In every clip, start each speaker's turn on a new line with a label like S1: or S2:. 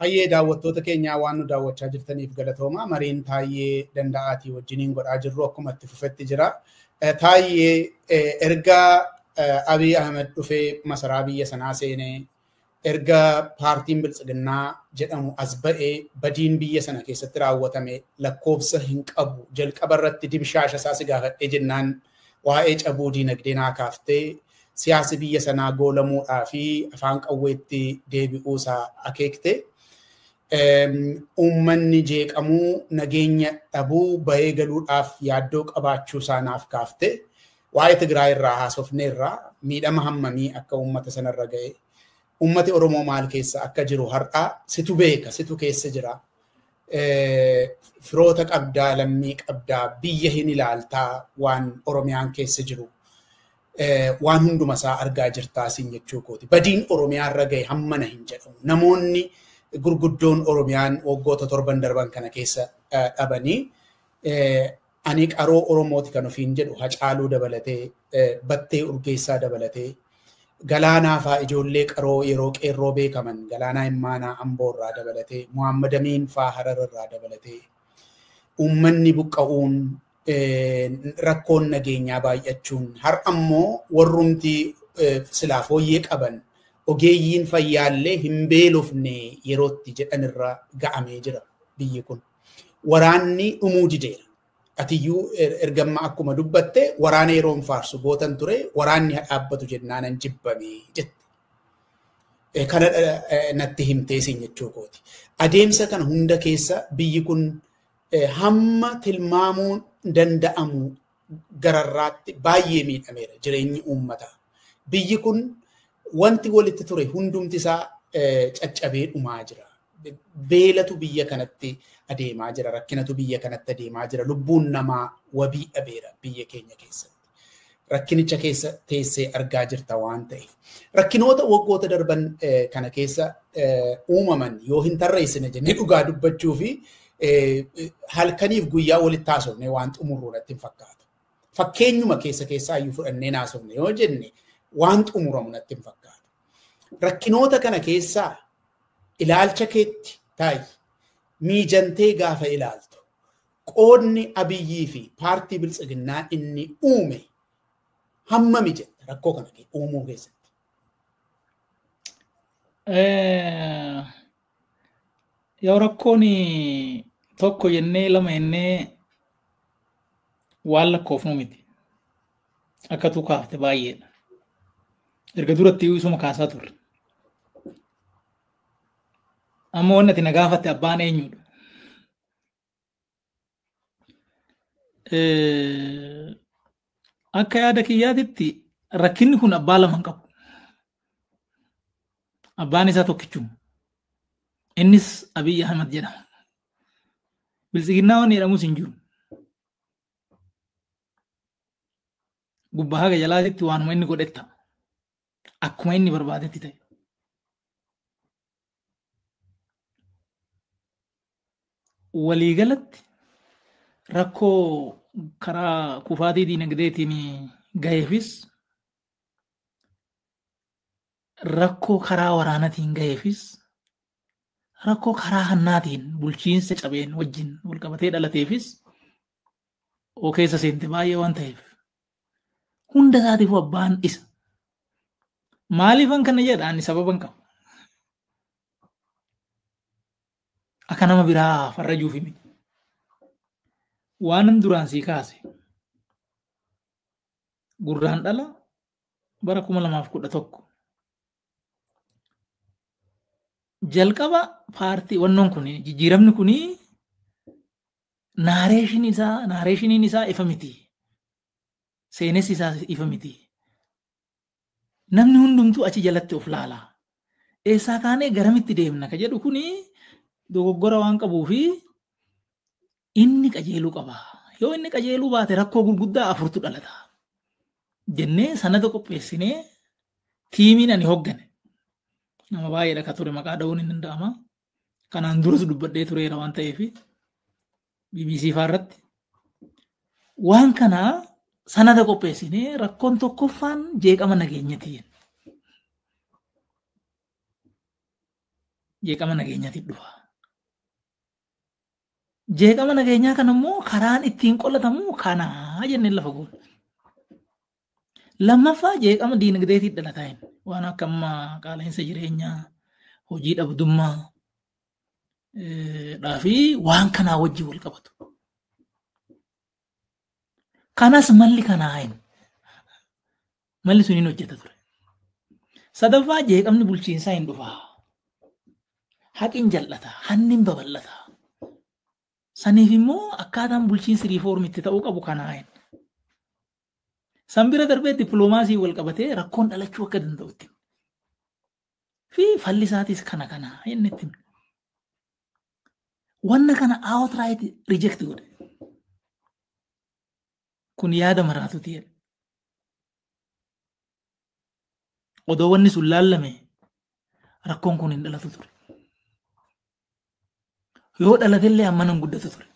S1: Hayyee daawwattoota keenyaa waan nu daawwachaa jirtaniif galatooma. Mariin Taayyee Danda'aatii wajjiniin godhaa jirru akkuma itti fufetti jira. Taayyee erga Abiy Ahmed dhufee masaraa biyya sanaa seenee erga paartiin Biltsiginnaa jedhamu as ba'ee badiin biyya sana keessatti raawwatame lakkoofsa hin qabu. Jalqaba irratti dibshaasha isaa si gaafadhee jennaan waa'ee cabuu diinagdee naa kaaftee siyaasi biyya sanaa goolamuudhaa fi afaan qawweetti deebi'uu isaa akeekte. Uummanni jeeqamuu nageenya dhabuu bahee galuudhaaf yaaddoo qabaachuu isaa naaf kaafte. Waa'ee Tigraay irraa haasofneerraa miidhama hammamii akka uummata sanarra ga'e. Uummati Oromoo maal keessa akka jiru har'aa situ beeka, situ keessa jira. Firoota qabdaa, lammii qabdaa, biyya hin ilaaltaa waan Oromiyaan keessa jiru. Waan hunduma isaa argaa jirtaa siin jechuu kooti. Badiin Oromiyaa irra ga'e hammana hin jedhamu. Namoonni gurguddoon Oromiyaan waggoota 7 darban kana keessa dhabanii ani qaroo Oromooti kan ofiin jedhu Hacaaluu dabalatee, Battee Urgeessaa dabalatee, Galaanaa faa ijoollee qaroo yeroo qeerroo beekaman Galaanaa Immaanaa Amboorraa dabalatee, Muhammad Amiin faa Hararraa dabalatee, uummanni buqqa'uun rakkoon nageenyaa baay'achuun har'a ammoo warrumti silaa fooyyee qaban ogeeyyiin fayyaallee hin beelofne yerootti jedhanirra ga'amee jira biyyi kun. Waraanni dhumuu dideera. Atiyyuu ergamma akkuma dubbatte waraana yeroon faarsu gootan ture waraanni dhaabbatu jennaanan jibbame jette. Kana natti himteesin jechuu kooti. Adeemsa kana hunda keessa biyyi kun hamma tilmaamuun danda'amu gararraatti baay'ee miidhameera jireenyi uummataa. Biyyi kun wanti walitti ture hundumti isaa caccabee dhumaa jira. Beelatu biyya kanatti adeemaa jira. Rakkinatu biyya kanatti adeemaa jira. Lubbuun namaa wabii dhabeera biyya keenya keessatti. Rakkinicha keessa teessee argaa jirta waan ta'eef. Rakkinoota waggoota darban kana keessa uumaman yoo hin tarreessine jennee dhugaa dubbachuu fi halkaniif guyyaa walitti haasofne waan xumurru natti hin fakkaatu. Fakkeenyuma keessaa iyyuu fudhannee haasofne yoo jenne waan xumuramu natti hin fakkaatu. Rakkinoota kana keessaa ilaalcha keetti taayi miijantee gaafa ilaaltu qoodni Abiyyii fi paartii Biltsiginnaa inni uume hammami jetta rakkoo kana uumuu keessatti?
S2: Yoo rakkoon tokko jennee lama jennee waan lakkoofnu miti. Akka tu kaafte baay'eedha. Erga duratti isuma kaasaa turre. Amma wanti ati na gaafatte abbaan eenyudha? Akka yaada kiyyaatitti rakkinni kun abbaa lama hin qabu. Abbaan isaa tokkichuma. Innis Abiy Ahmed jedhama. Biltsiginnaa waan jedhamus hin jiru. Gubbaa haga jalaatitti waanuma inni godhetta. Akkuma inni barbaadetti ta'e. Waliigalatti rakkoo karaa kufaatii diinagdeetiin gaheefis rakkoo karaa waraanatiin gaheefis rakkoo karaa hannaatiin bulchiinsa cabeen wajjin walqabatee dhalateefis oo keessa seente baay'ee waan ta'eef hunda isaatiif abbaan isa. Maaliifan kana jedhaan sababan qabu. Akka nama biraa farrajuuf miti. Waan duraan sii kaase gurraan dhala bara 2011 jalqaba paartii wannoon kun jijjiiramni kun naareeshiniin isaa ifa miti. Seenessi isaa ifa miti. Namni hundumtuu achi jalatti of laala. Eessaa kaanee garamitti deemna ka jedhu kuni dogoggora waan qabuu fi inni qajeeluu qaba. Yoo inni qajeeluu baate rakkoo gurguddaa afurtu dhalata. Jennee sanada qopheessinee tiimiin ani hoggane. Nama baay'eedha ka ture maqaa dha'uun hin danda'ama. Kanaan duras dubbadhee tureera waan ta'eef BBC faarratti. waan kana sanada qopheessinee rakkoon tokkoffaan jeeqama nageenyatiin. Jeeqama nageenyaatti dhufa. Jeeqama nageenyaa kana immoo karaan ittiin qolatamu kanaa jennee lafa goona. Lammaffaa jeeqama diinagdeetiin dhalataa hin waan akka ammaa qaala'insa jireenyaa, hojii dhabdummaa fi waan kanaa wajjin wal qabatu. Kanas malli kanaa hin. Malli sun hin hojjeta ture. Sadaffaa jeeqamni bulchiinsaa hin dhufaa. Haqin jal'ata, hannin babal'ata. Saniif immoo akkaataan bulchiinsi riifoormitti ta'uu qabu kanaa hin. San bira darbee dippiloomaasii wal qabatee rakkoon dhalachuu akka danda'utti. Fi falli isaatis kana inni itti. Wanna kana outright reject godhe. Kun yaada maraatu ta'e. Odoo wanni sun laallame rakkoon kun hin dhalatu ture. Yoo dhalatellee amma nan guddatu ture.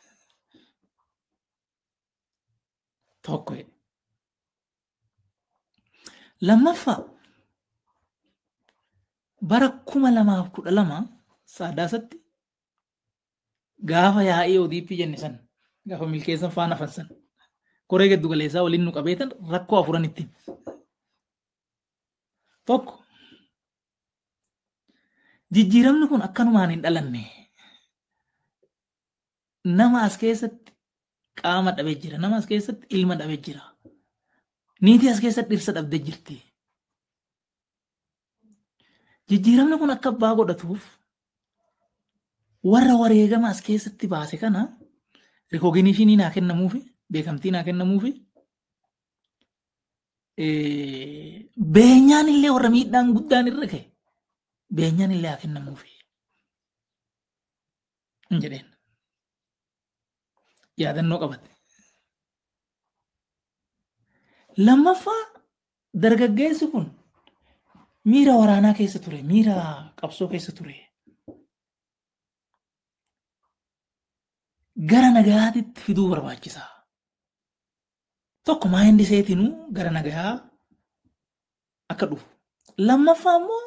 S2: Tokko. Lammaffaa bara 2012 Sadaasatti gaafa yaa'ii ODP jenne san gaafa milkeessan faana fansan koree giddu galeessaa waliin nu qabeetan rakkoo afuran ittiin. Tokko jijjiiramni kun akkanumaan hin dhalanne. Nama as keessatti qaama dhabee jira. Nama as keessatti ilma dhabee jira. Niitii as keessatti dhirsa dhabdee jirti. Jijjiiramni kun akka abbaa godhatuuf warra wareegama as keessatti baase kana rikooginishinii naa kennamuufi beekamtii naa kennamuufi beenyaan illee warra miidhaan guddaan irra ka'e beenyaan illee haa kennamuufi hin jedheen. Yaadannoo qabate. Lammaffaa dargaggeessi kun miira waraanaa keessa ture, miira qabsoo keessa ture. Gara nagayaatitti fiduu barbaachisa. Tokko maayindi seetinuu gara nagayaa akka dhufu. Lammaffaa immoo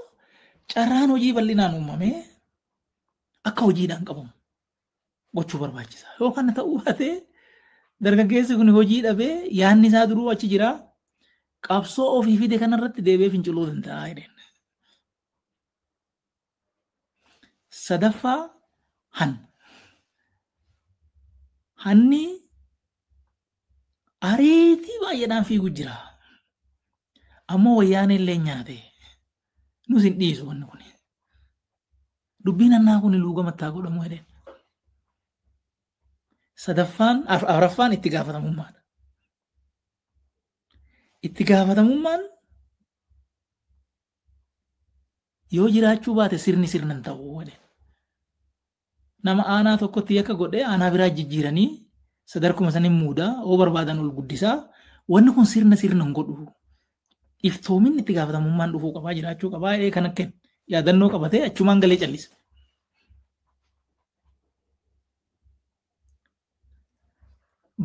S2: carraan hojii bal'inaan uumamee akka hojiidhaan qabamu gochuu barbaachisa. Yoo kana ta'uu baatee dargaggeessi kun hojii dhabee yaanni isaa duruu achi jira. Qabsoo ofii fide kanarratti deebi'ee finciluu danda'a jedheen. Sadaffaa hanni ariitii baay'eedhaan fiigu jira. Ammoo wayyaan illee nyaate. Nus hin dhiisu wanni kun. Dubbiin annaa kun luugamattaa godhamu jedheen. Afuraffaan itti gaafatamummaadha. Itti gaafatamummaan yoo jiraachuu baate sirni sirnan ta'uu jedhe. Nama aanaa tokkotti akka godhe aanaa biraa jijjiiranii sadarkuma saniin muudaa oo barbaadan ol guddisaa wanni kun sirna hin godhu. Iftoomin itti gaafatamummaan dhufuu qabaa jiraachuu qabaa kan akka yaadannoo qabatee achumaan galee callisa.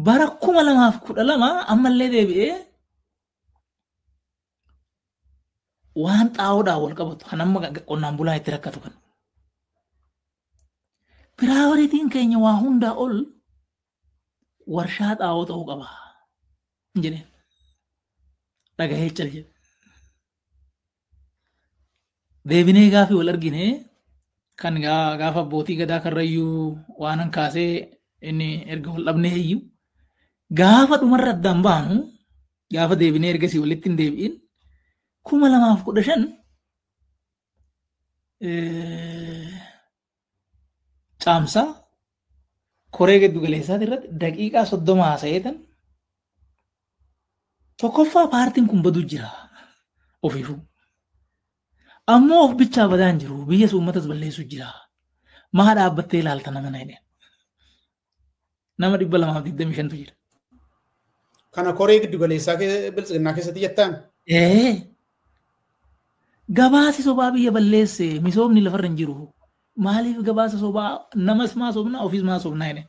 S2: Bara 2012 ammallee deebi'ee waan xaa'oodhaan wal qabatu kan amma qonnaan bulaa itti rakkatu kan. Piraayoritiin keenya waa hundaa ol warshaa xaa'oo ta'uu qaba jedheen. Dhagahee cal jedhe. Deebinee gaafii wal argine kan gaafa abbootii gadaa karrayyuu waanan kaasee inni erga wal dhabnee iyyuu gaafa dhumarra addaan baanu gaafa deebinee ergasii walitti hin deebi'in 2015 caamsaa koree giddu galeessaati irratti daqiiqaa 30 haasa'eetan tokkoffaa paartiin kun baduu jira ofiifuu. Ammoo of bichaa badaa hin jiru biyya uummatas balleessu jira. Maa dhaabbattee ilaalta nama na jedheen. Nama 225 jira.
S1: Kana koree giddu galeessaa biltsiginnaa keessatti jettaan?
S2: Gabaasi sobaa biyya balleesse misoomni lafarra hin jiru. Maaliif gabaasa sobaa namas maa sobnaa ofiis maa sobnaa jedheen.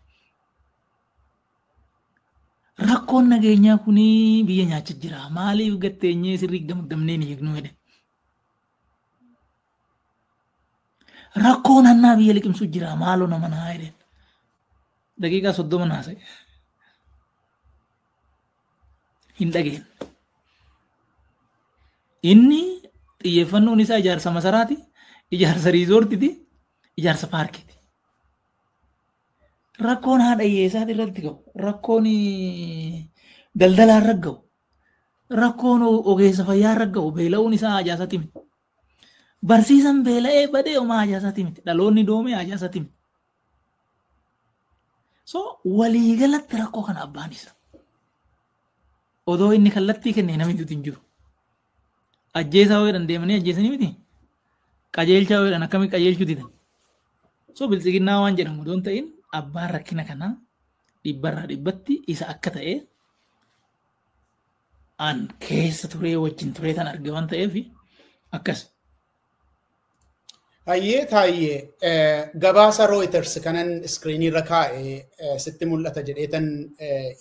S2: rakkoon nageenyaa kuni biyya nyaacha jira. Maaliif gatteenyee sirrii gamgamnee ni eegnu jedhe. Rakkoon hannaa biyya liqimsu jira. Maaloo nama naa jedhe. Daqiiqaa 30 naasa'e. Hin dhageen. Inni xiyyeeffannoon isaa ijaarsa masaraati, ijaarsa riizoortiiti, ijaarsa paarkiiti. Rakkoon haadha hiyyeessaati irratti ga'u, rakkoon daldalaa irra ga'u, rakkoon ogeessa fayyaa irra ga'u beela'uun isaa haajaasati miti. Barsiisan beela'ee badee homaa haajaasati miti. Dhaloonni doomee haajaasati miti. So waliigalatti rakkoo kana abbaan isa. Odoo inni kallattii kennee namni hin jiru. Ajjeesaa ho'edhan deemanii ajjeesanii miti. Qajeelchaa ho'edhan akkamii qajeelchuu didan. So bilisiginnaa waan jedhamu odoon ta'in abbaan rakkina kanaa dhibbarraa dhibbatti isa akka ta'e an keessa turee wajjin turee tan arge waan ta'eef akkas.
S1: Hayyee taayee gabaasa Reuters kanan iskiriinii irra kaa'e sitti mul'ata jedheetan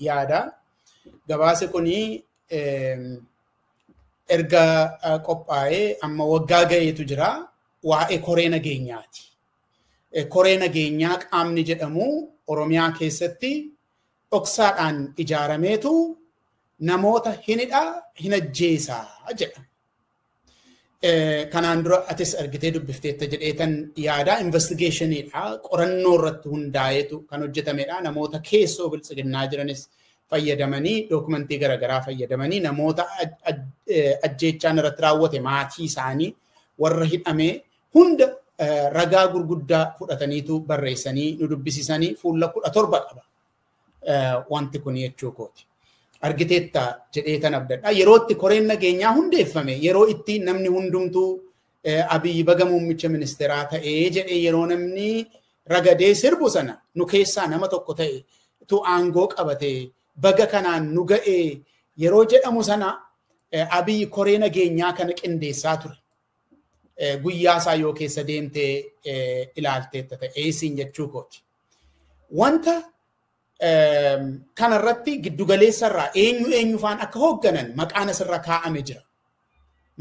S1: yaada. Gabaasi kuni erga qophaa'ee amma waggaa ga'eetu jira waa'ee koree nageenyaati. Koree nageenyaa qaamni jedhamu Oromiyaa keessatti dhoksaadhaan ijaarameetu namoota hinidhaa hin ajjeesaa jedha. Kanaan dura atis argitee dubbifteetta jedheetan yaada investigationiidha qorannoo irratti hundaa'eetu kan hojjetamedha. Namoota keessoo bilisiginnaa jiranis fayyadamanii dookumentii garaagaraa fayyadamanii namoota ajjeechaan irratti raawwate maatii isaanii warra hidhamee hunda ragaa gurguddaa fudhataniitu barreessanii nu dubbisiisanii fuula 17 qaba. Wanti kun jechuu kooti. Argiteetta jedheetan abdadha. Yeroo itti koreen nageenyaa hundeeffame yeroo itti namni hundumtuu Abiyyi baga muummicha ministeeraa ta'ee jedhee yeroo namni ragadee sirbu sana nu keessaa nama tokko ta'e tu aangoo qabatee baga kanaan nu ga'ee yeroo jedhamu sana Abiyyi koree nageenyaa kana qindeessaa ture. Guyyaa isaa yoo keessa deemtee ilaalteetta ta'ee siin jechuu kooti. Wanta kanarratti giddugaleessa irraa eenyu faan akka hoogganan maqaan asirra kaa'ame jira.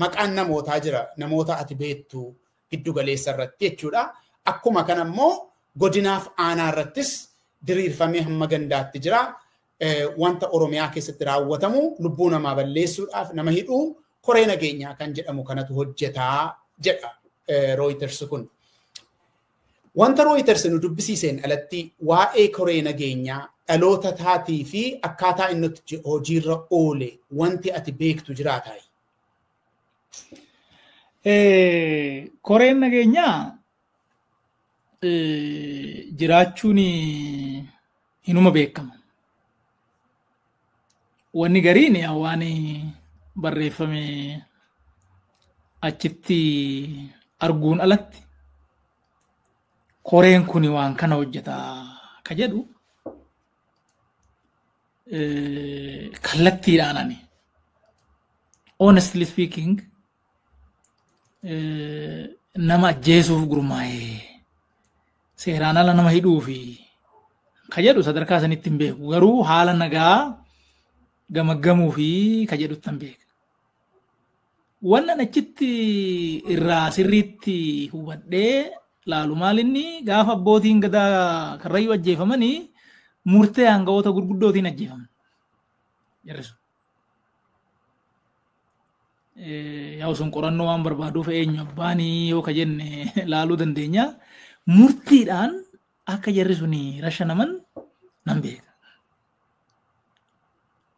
S1: Maqaan namootaa jira. Namoota ati beektu giddugaleessa irratti jechuudha. Akkuma kanammoo godinaaf aanaa irrattis diriirfamee hamma gandaatti jira. Wanta Oromiyaa keessatti raawwatamu lubbuu namaa balleessuudhaaf nama hidhuu koree nageenyaa kan jedhamu kanatu hojjetaa jedha Reuters kun. Wanta Reuters nu dubbisiiseen alatti waa'ee koree nageenyaa dhaloota taatii fi akkaataa inni hojiirra oole wanti ati beektu jiraataa.
S2: Koreen nageenyaa jiraachuun hinuma beekama. Wanni gariin waan barreeffame achitti arguun alatti koreen kuni waan kana hojjetaa ka jedhu kallattiidhaan ani honestly speaking nama ajjeesuuf gurmaa'ee seeraan ala nama hidhuu fi ka jedhu sadarkaa sanitti hin beeku. Garuu haala nagaa gamaggamuu fi ka jedhutti hin beeku. Wannan achitti irraa sirriitti hubadhee laalu maalinni gaafa abbootiin gadaa karrayyuu ajjeefamanii murtee aangawoota gurguddootiin ajjeefaman. Jarrisu. Yaa sun qorannoo waan barbaaduuf eenyu abbaanii yoo ka jenne laaluu dandeenya. Murtiidhaan akka jarri suni rashanaman nan beeka.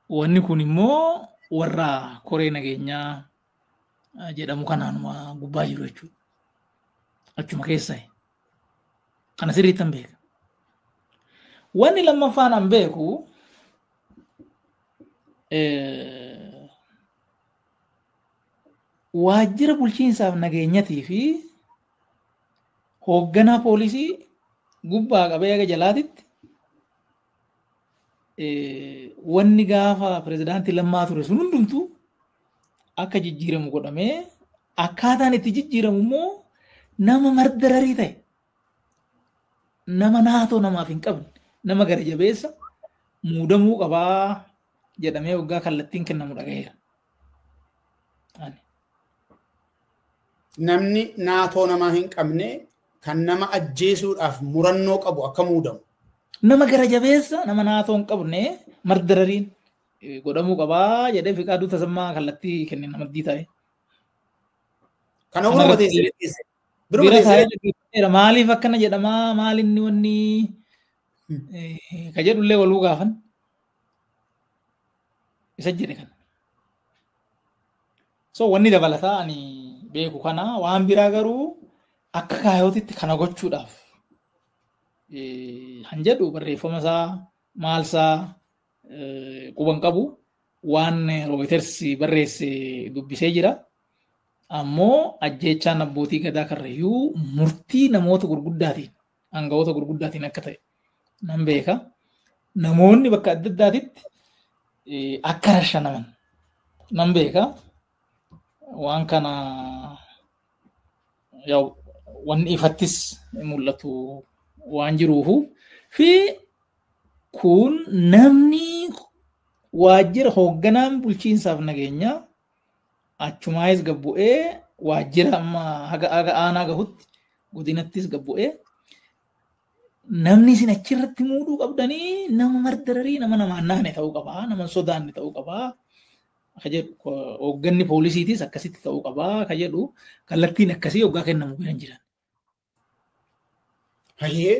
S2: Wanni kun immoo warra koree nageenyaa jedhamu kanaanuma gubbaa jiru jechuudha. Achuma keessaa kana sirriitti hin beeka. Wanni lammaffaan an beeku waajjira bulchiinsaaf nageenyatii fi hoogganaa poolisii gubbaa qabee aga jalaatitti wanni gaafa pirezidaantii Lammaa ture sun hundumtuu akka jijjiiramu godhamee akkaataan itti jijjiiramu immoo nama mardararii ta'e nama naatoo namaaf hin qabne nama gara jabeessa muudamuu qabaa jedhamee waggaa kallattiin kennamu dhagayeera.
S1: Namni naatoo namaa hin qabne kan nama ajjeesuudhaaf murannoo qabu akka muudamu.
S2: Nama gara jabeessa nama naatoo hin qabne mardarariin godhamuu qabaa jedhee Fiqaaduu Tasammaa kallattii kenne namaddii ta'e.
S1: Kana uummata teessee
S2: bira taa'ee maaliif akkana jedhamaa maalinni wanni ka jedhullee waluu gaafan isa jedhe kan. So wanni dabalataa ani beeku kana waan biraa garuu akka kaayootitti kana gochuudhaaf han jedhu barreeffama isaa maal isaa quban qabu waan Reuters barreesse dubbisee jira. Ammoo ajjeechaan abbootii gadaa karrayyuu murtii namoota gurguddaatiin aangawoota gurguddaatiin akka ta'e nan beeka. Namoonni bakka adda addaatitti akka rashanaman nan beeka. Waan kana wanni ifattis mul'atu waan jiruufu fi kun namni waajjira hoogganaan bulchiinsaaf nageenyaa achumaayis gabbu'ee waajjira amma haga aanaa gahutti godinattis gabbu'ee namni isin achirratti muuduu qabdanii nama mardararii nama namaan naane ta'uu qabaa nama sodaanne ta'uu qabaa ka jedhu hoogganni poolisiitis akkasitti ta'uu qabaa ka jedhu kallattiin akkasii hoggaa kennamu biran jiran.
S1: Hayyee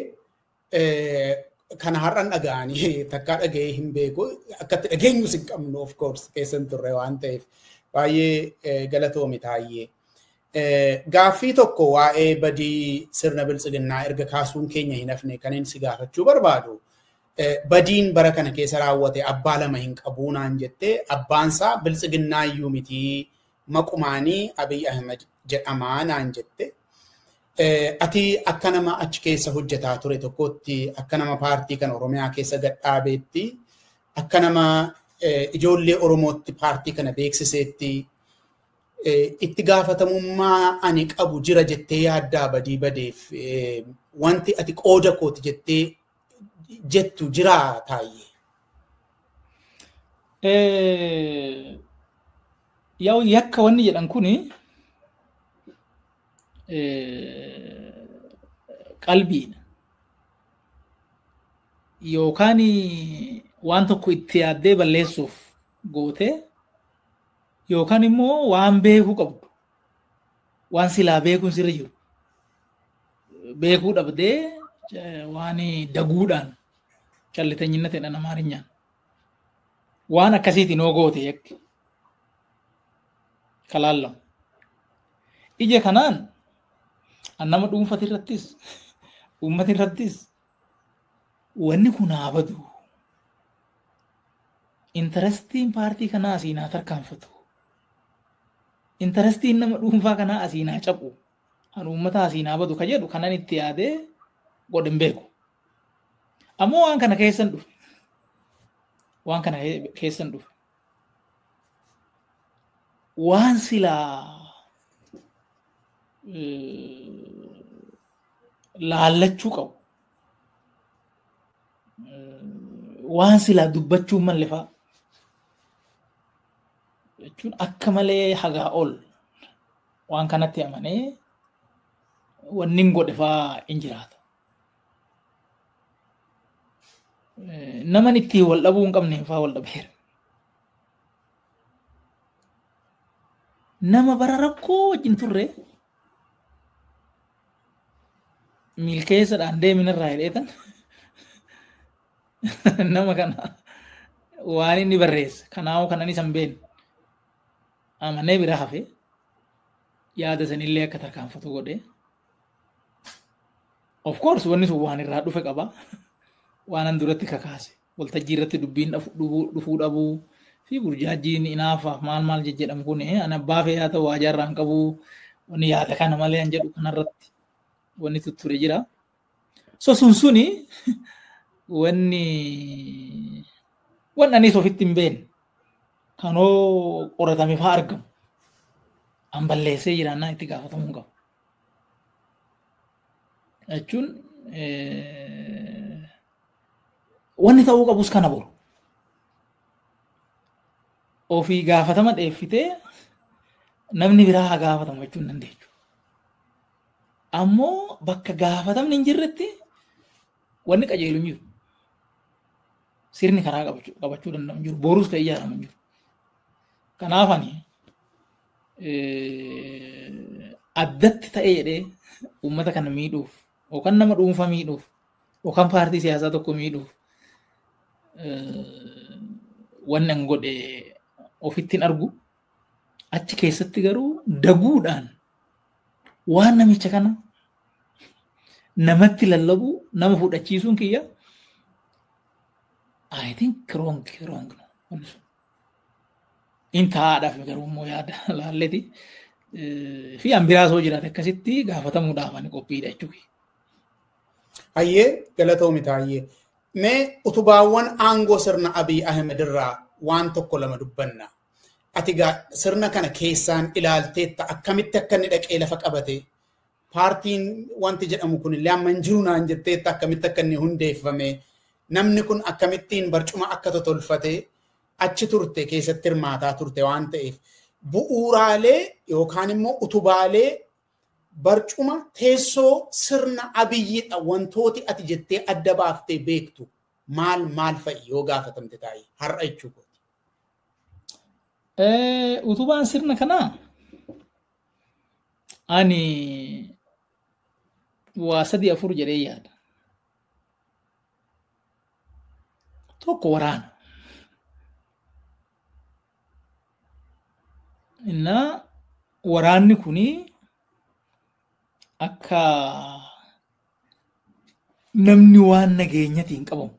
S1: kana har'an dhaga'anii takkaa dhaga'ee hin beeku akkatti dhageenyus hin qabnu of course keessan turre waan ta'eef baay'ee galatoomi taayyee. Gaaffii tokko waa'ee badii sirna biltsiginnaa erga kaasuun keenya hin hafne kan inni si gaafachuu barbaadu. Badiin bara kana keessa raawwate abbaa lama hin qabu naan jettee abbaansaa biltsiginnaa iyyuu mitii maqumaanii Abiy Ahmed jedhamaa naan jette. Ati akka nama achi keessa hojjetaa ture tokkotti akka nama paartii kan Oromiyaa keessa gadhaabeetti akka nama ijoollee Oromootti paartii kana beeksiseetti itti gaafatamummaa ani qabu jira jettee yaaddaa badii badeef wanti ati qooda kooti jettee jettu jira taayyee.
S2: Yaa'u yakka wanni jedhan kuni qalbiin yookaan waan tokko itti yaaddee balleessuuf goote yookaan immoo waan beekuu qabdu waan silaa beekuun sirra jiru beekuu dhabdee waan daguudhaan callitanyinna ta'e Amaarinyaan waan akkasiitiin hoo goote yakki kalaallamu ija kanaan nama dhuunfati irrattis uummati irrattis wanni kun haa badu intarestiin paartii kanaa asiin haa tarkaanfatu intarestiin nama dhuunfaa kanaa asiin haa cabu kan uummata asiin haa badu ka jedhu kanan itti yaadee godhin beeku. Ammoo waan kana keessan dhufe waan kana keessan dhufe waan silaa laallachuu qabu waan silaa dubbachuu malle fa'aa jechuun akka malee hagaa ol waan kanatti amanee wanni hin godhe fa'aa hin jiraata. Naman itti wal dhabuu hin qabne fa'aa wal dhabeera. Nama bara rakkoo wajjin turre milkeessadhaan deeminirraa hidheetan nama kana waan inni barreesse kanaafuu kanan isan beenu amanee bira hafe yaada sanillee akka tarkaanfatu godhe. Of course wanni sun waan irraa dhufe qaba waan an duratti kakaase waltajjii irratti dubbiin dhufuu dhabuu fi burjaajjiin inaafaaf maal jedhamu kun an abbaa fee yaa ta'u waajaarraan qabu wanni yaada kana malee an jedhu kanarratti wanni tutture jira. So suni wanni anis ofitti hin beekne kanoo qoratame fa'aa argamu an balleessee jiraannaa itti gaafatamuu qabu. Jechuun wanni ta'uu qabus kana boru. ofii gaafatama dheeffitee namni biraa haa gaafatamu jechuun dandeechu. Ammoo bakka gaafatamni hin jirretti wanni qajeelu hin jiru. Sirni karaa qabachuu danda'u hin jiru. Boruus kan ijaaramu hin jiru. Kanaaf ani addatti ta'ee jedhee uummata kana miidhuuf yookaan nama dhuunfaa miidhuuf yookaan paartii siyaasaa tokko miidhuuf wanni an godhe ofittiin argu achi keessatti garuu daguudhaan waan namicha kana namatti lallabu nama fudhachiisuun kiyya I think wrong inta haadhaaf garuu immoo yaada laalleeti fi ambiraas hoo jiraate akkasitti gaafatamuudhaaf ani qophiidha jechuudha.
S1: Hayyee galatoomi taayyee. Mee utubaawwan aangoo sirna Abiy Ahmed irraa waan tokko lama dubbanna. Ati sirna kana keessaan ilaalteetta akkamitti akka inni dhaqee lafa qabate paartiin wanti jedhamu kun illee amma hin jiru naan jetteetta akkamitti akka inni hundeeffame namni kun akkamittiin barcuma akka totolfate achi turte keessatti hirmaataa turte waan ta'eef bu'uuraalee yookaan immoo utubaalee barcuma teessoo sirna Abiyyidha wantooti ati jettee adda baaftee beektu maal fa'i yoo gaafatamte taa'ee har'a jechuudha.
S2: Utubaan sirna kanaa ani waa 3-4 jedhee yaada. Tokko waraana. Innaa waraanni kuni akka namni waan nageenyatiin qabamu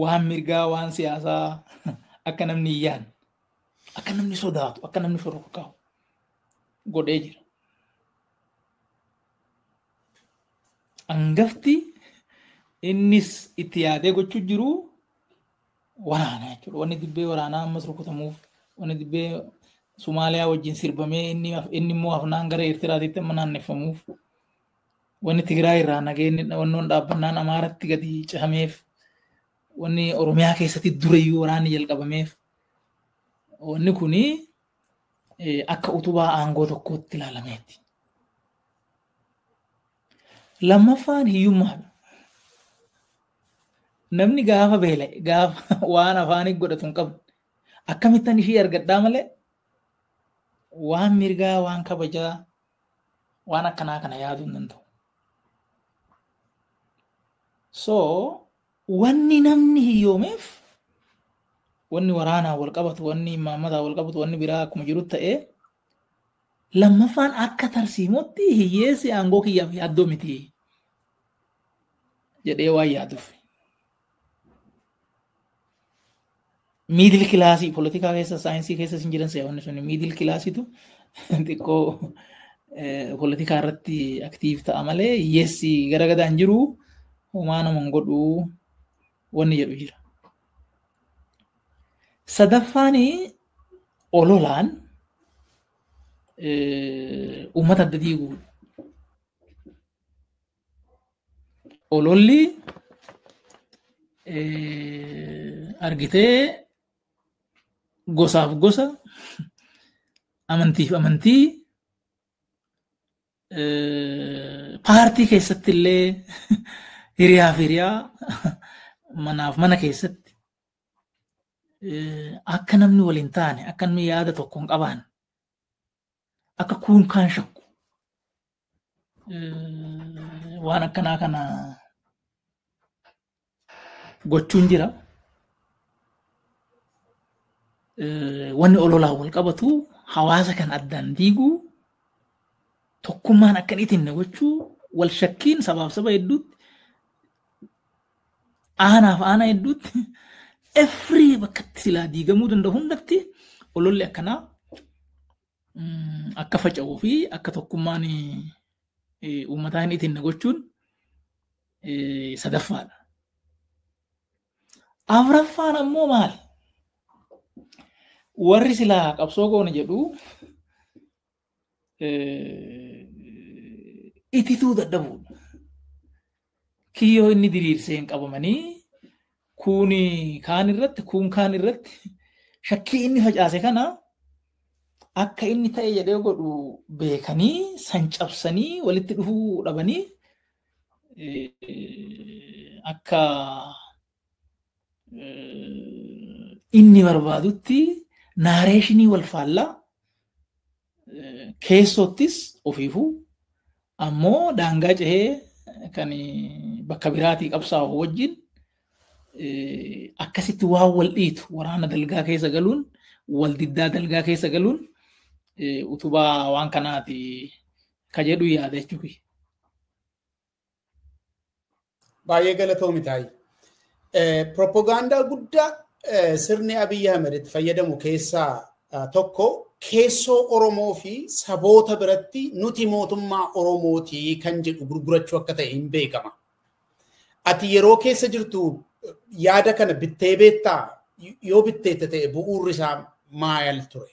S2: waan mirgaa waan siyaasaa akka namni iyyaan akka namni sodaatu akka namni shororkaa'u godhee jira. Hangafti innis itti yaadee gochuu jiru waraanaa jechuudha. Wanni dibbee waraanaa ammas rukutamuuf wanni dibbee Somaaliyaa wajjin sirbamee inni immoo hafnaan gara Eertiraatitti amma naanneeffamuuf wanni Tigraay irraa nageenyi wannoon dhaabbannaan Amaaratti gadi cehameef wanni Oromiyaa keessatti durayyuu waraanni jalqabameef wanni kuni akka utubaa aangoo tokkootti ilaalameeti. Lammaffaan hiyyummaadha. Namni gaafa beela'e gaafa waan afaanii godhatu hin qabu akkamittan ishii argadhaa malee waan mirgaa waan kabajaa waan akkanaa kana yaaduu hin danda'u. So wanni namni hiyyoomeef wanni waraanaa wal qabatu wanni imaamataa wal qabatu wanni biraa akkuma jiru ta'ee lammaffaan akka tarsiimootti hiyyeessi aangoo kiyyaaf yaaddoo miti jedhee waan yaaduuf. Miidil kilaasii poolitikaa keessa saayinsii keessa hin jiran se'oonni sun miidil kilaasiitu xiqqoo poolitikaa irratti aktiif ta'a malee hiyyeessi gara gadaan jiru homaa nama hin godhu wanni jedhu jira. Sadaffaan ololaan uummata adda diiguudha. Ololli argitee gosaaf gosa amantiif amantii paartii keessatti illee hiriyaaf hiriyaa manaaf mana keessatti akka namni waliin taane akka namni yaada tokko hin qabaan akka kuun kaan shakku waan akkanaa kana gochuun jira. Wanni ololaa wal qabatu hawaasa kan addaan diiguu tokkummaan akka ittiin gochuu wal shakkiin sabaaf saba hedduutti aanaaf aanaa hedduutti every bakkatti silaa diigamuu danda'u hundatti ololli akkanaa akka faca'uu fi akka tokkummaan uummataa hin ittiin gochuun sadaffaadha. Afraffaan ammoo maali? Warri silaa qabsoo goona jedhu itituu dadhabuudha. Kiyyoo inni diriirsee hin qabamanii kun kaan irratti shakkii inni facaase kana akka inni ta'e jedhee godhu beekanii san cabsanii walitti dhufuu dhabanii akka inni barbaadutti naareeshinii wal faallaa keessottis ofiifuu ammoo daangaa cehee kan bakka biraatii qabsaa'u wajjin akkasitti waan wal dhiitu waraana dalgaa keessa galuun wal diddaa dalgaa keessa galuun utubaa waan kanaati ka jedhu yaada jechuudha.
S1: Baay'ee galatoomi taa'e. Propagaandaa guddaa sirni Abiyyi Ahmed itti fayyadamu keessaa tokko keessoo Oromoo fi saboota biratti nuti mootummaa Oromootii kan jedhu gurgurachuu akka ta'e hin beekama. Ati yeroo keessa jirtu yaada kana bittee beektaa? Yoo bitteetta ta'e bu'uurri isaa maal ture?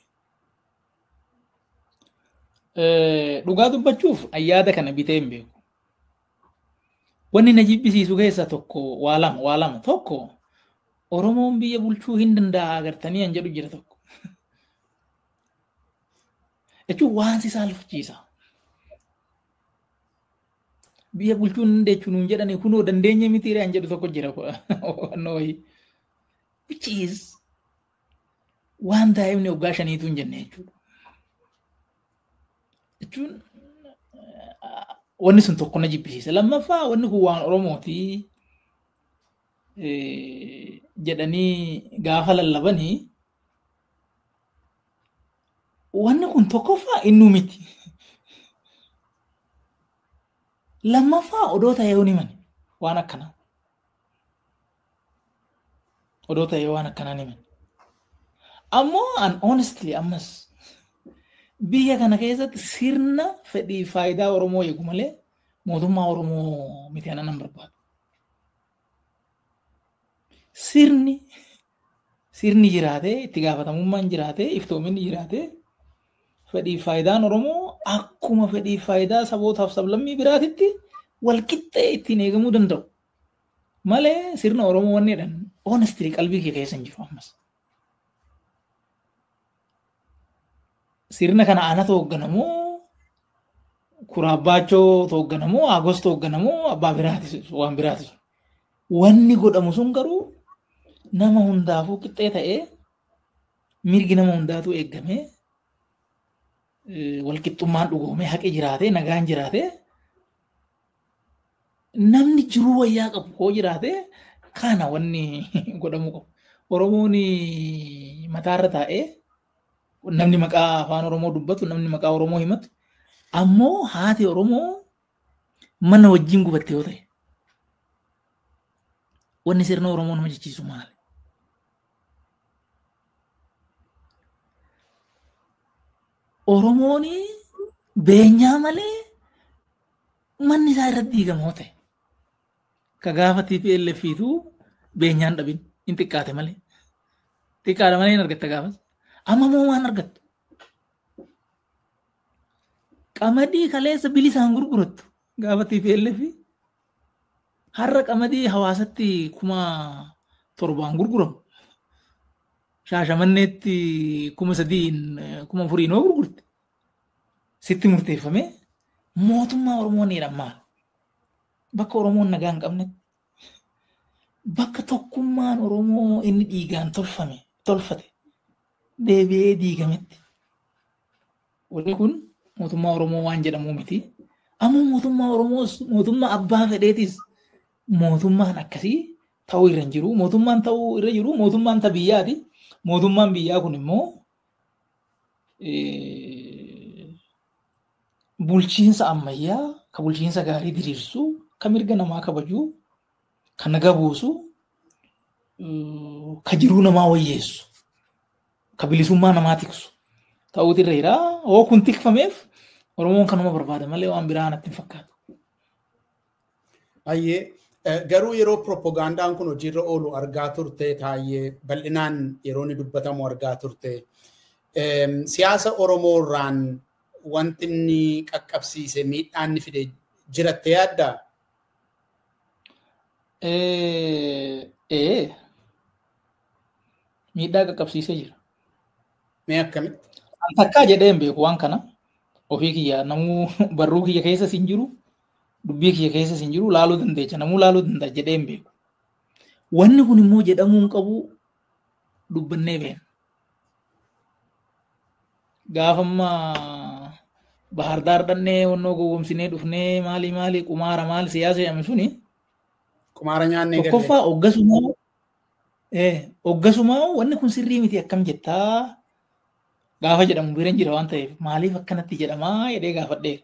S2: Dhugaa dubbachuuf yaada kana bitee hin beeku. Wanni na jibbisiisu keessa tokko waa lama tokko Oromoon biyya bulchuu hin danda'a agartanii an jedhu jira tokko. Jechuun waan si saalfachiisa. Biyya bulchuu hin dandeechuun hin jedhani kunoo dandeenye miti an jedhu tokko jira. Which is waan daa'imni waggaa shaniitu hin jenne jechuudha. Jechuun wanni sun tokko na jibbisiisa. Lammaffaa wanni kun waan Oromooti jedhanii gaafa lallabanii wanni kun tokkoffaa innuu miti. Lammaffaa odoo ta'ee hin himani waan akkanaa. Odoo ta'ee waan akkanaa himan. Ammoo an honestly ammas biyya kana keessatti sirna fedhii faayidaa Oromoo eegu malee mootummaa Oromoo miti ana nan barbaadu. Sirni jiraatee itti gaafatamummaan jiraatee iftoominni jiraatee fedhii faayidaan Oromoo akkuma fedhii faayidaa sabootaaf sablammii biraatitti walqixxee ittiin eegamuu danda'u. Malee sirna Oromoo wanni jedhan honestly qalbii kee keessa hin jiru ammas. Sirna kana ana toogganamoo Kuraabbaachoo toogganamoo Agos toogganamoo abbaa biraatis waan biraatis. Wanni godhamu sun garuu nama hundaafuu qixxee ta'ee mirgi nama hundaatu eeggamee walqixxummaan dhugoomee haqi jiraatee nagaan jiraatee namni jiruu wayyaa qabu hoo jiraatee kana wanni godhamu qabu. Oromoon mataarra taa'ee namni maqaa afaan Oromoo dubbatu namni maqaa Oromoo himatu ammoo haati Oromoo mana wajjin gubatte yoo ta'e wanni sirna Oromoo nama jechiisu maali? Oromoon beenyaa malee manni isaa irratti diigamoo ta'e. Ka gaafa TPLFiitu beenyaan dhabin hin xiqqaate malee. Xiqqaadha malee hin argatta gaafas. Amma moo waan argattu? Qamadii kaleessa bilisaan gurgurattu gaafa TPLF. Har'a qamadii hawaasatti 7,000 gurguramu. Shaashamanneetti 3,000 4,000 gurgurte. Sitti murteeffamee mootummaa Oromoo ni dhammaa. Bakka Oromoon nagaa hin qabnetti. Bakka tokkummaan Oromoo inni dhiigaan tolfate deebi'ee diigametti. Wanni kun mootummaa Oromoo waan jedhamu miti. Ammoo mootummaa Oromoos mootummaa abbaa fedheetis mootummaan akkasii ta'uu irra hin jiru. Mootummaan ta'uu irra jiru mootummaan ta biyyaati. Mootummaan biyyaa kun immoo bulchiinsa ammayyaa ka bulchiinsa gaarii diriirsu ka mirga namaa kabaju ka naga buusu ka jiruu namaa wayyeessu ka bilisummaa namaa tiksu ta'uutu irra jira. Hoo kun tikfameef Oromoon kanuma barbaada malee waan biraa natti hin fakkaatu.
S1: Ayyee garuu yeroo propagandaan kun hojiirra oolu argaa turte taayee bal'inaan yeroo inni dubbatamu argaa turte. Siyaasa Oromoo irraan wanti inni qaqqabsiise miidhaan inni fide jiratte yaaddaa?
S2: Miidhaa qaqqabsiisee jira.
S1: Mee akkamitti?
S2: Takkaa jedhee hin beeku waan kana. Ofii kiyya namuu barruu kiyya keessa sin jiru, dubbii kiyya keessa sin jiru laaluu dandeecha. Namuu laaluu danda'a jedhee hin beeku. Wanni kun immoo jedhamuu hin qabu dubbannee beekna. Gaafa ammaa Bahar Daar dhannee wannoo gowwomsinee dhufnee maali qumaara maal siyaasa jedhame suni.
S1: Qumaara nyaannee galle.
S2: Tokkoffaa hoggasumaa wanni kun sirrii miti akkam jettaa gaafa jedhamu bira hin jira waan ta'eef maaliif akkanatti jedhamaa jedhee gaafadheera.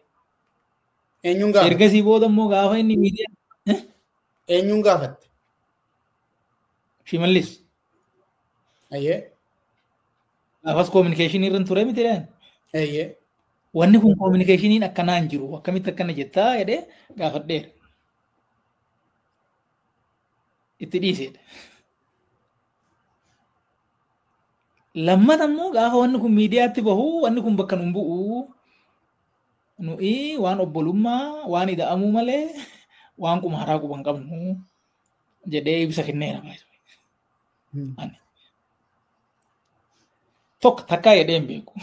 S1: Eenyuun gaafatte?
S2: Ergasii booda immoo gaafa inni miidiyaa.
S1: Eenyuun gaafatte?
S2: Shimallis.
S1: Ayyee.
S2: Gaafas koominikeeshinii irra ture miti dhaan.
S1: Ayyee.
S2: Wanni kun koominikeeshiniin akkanaa hin jiru akkamitti akkana jettaa jedhee gaafadheera. Itti dhiisedha. Lammata immoo gaafa wanni kun miidiyaatti bahu wanni kun bakka nun bu'u nuyi waan obbolummaa waan ida'amuu malee waan qumaaraa quban qabnu jedhee ibsa kenneera. Tokko takkaa jedhee hin beeku.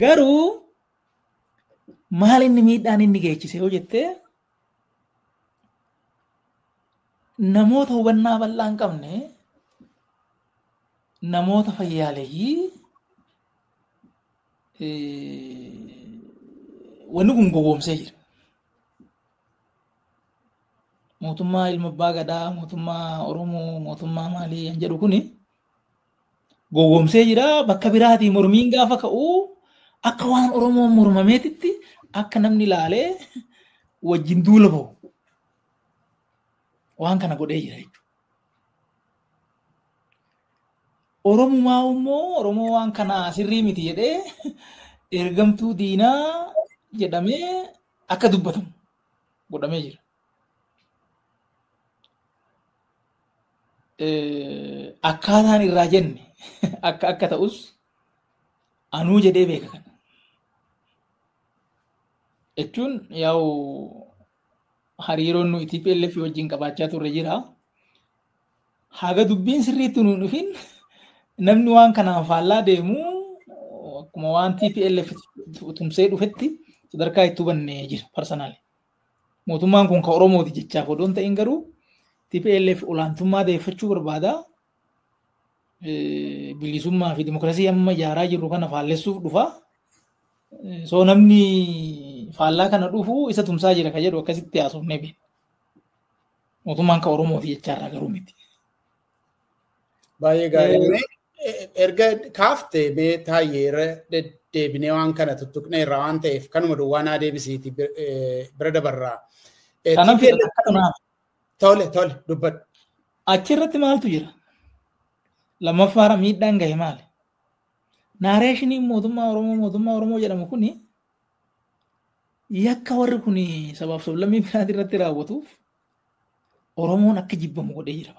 S2: Garuu maal inni miidhaan inni geechise yoo jettee namoota hubannaa bal'aa hin qabne namoota fayyaaleeyyii wanni kun gowwoomsee jira. Mootummaa Ilma Abbaa Gadaa, mootummaa Oromoo, mootummaa maalii kan jedhu kuni gowwoomsee jira. Bakka biraatii mormiin gaafa ka'u akka waan Oromoon mormameetitti akka namni ilaalee wajjin duula bahu. Waan kana godhee jira jechuudha. Oromumaa immoo Oromoo waan kana sirrii miti jedhee ergamtuu diinaa jedhamee akka dubbatamu godhamee jira. Akkaataan irraa jenne akka ta'us anuu jedhee beeka kana. Jechuun yaa'u hariiroon nu TPLF wajjin qabaachaa turre jira. Haga dubbiin sirriitti nuun dhufin namni waan kanaan faallaa deemu akkuma waan TPLF tumsee dhufetti sadarkaa itti hubannee jira parsonaali. Mootummaan kun ka Oromooti jechaaf odoon ta'in garuu TPLF olaantummaa deeffachuu barbaada. Bilisummaa fi dimokiraasii amma ijaaraa jirru kana faallessuuf dhufa. So namni faallaa kana dhufu isa tumsaa jira ka jedhu akkasitti haasofnee beekna. Mootummaan ka Oromooti jechaarraa garuu miti.
S1: Baay'ee gaarii. Erga kaaftee mee taayyeera deddeebinee waan kana tuttuqnee irraa waan ta'eef kanuma duwwaa naa deebisiiti bira dabarraa.
S2: Kanaaf akka
S1: Tole dubbadhu.
S2: Achirratti maaltu jira? Lammaffaara miidhaan gahe maali? Naareeshiniin mootummaa Oromoo jedhamu kuni yakka warri kuni sabaaf sablammii biraati irratti raawwatuuf Oromoon akka jibbamu godhee jira.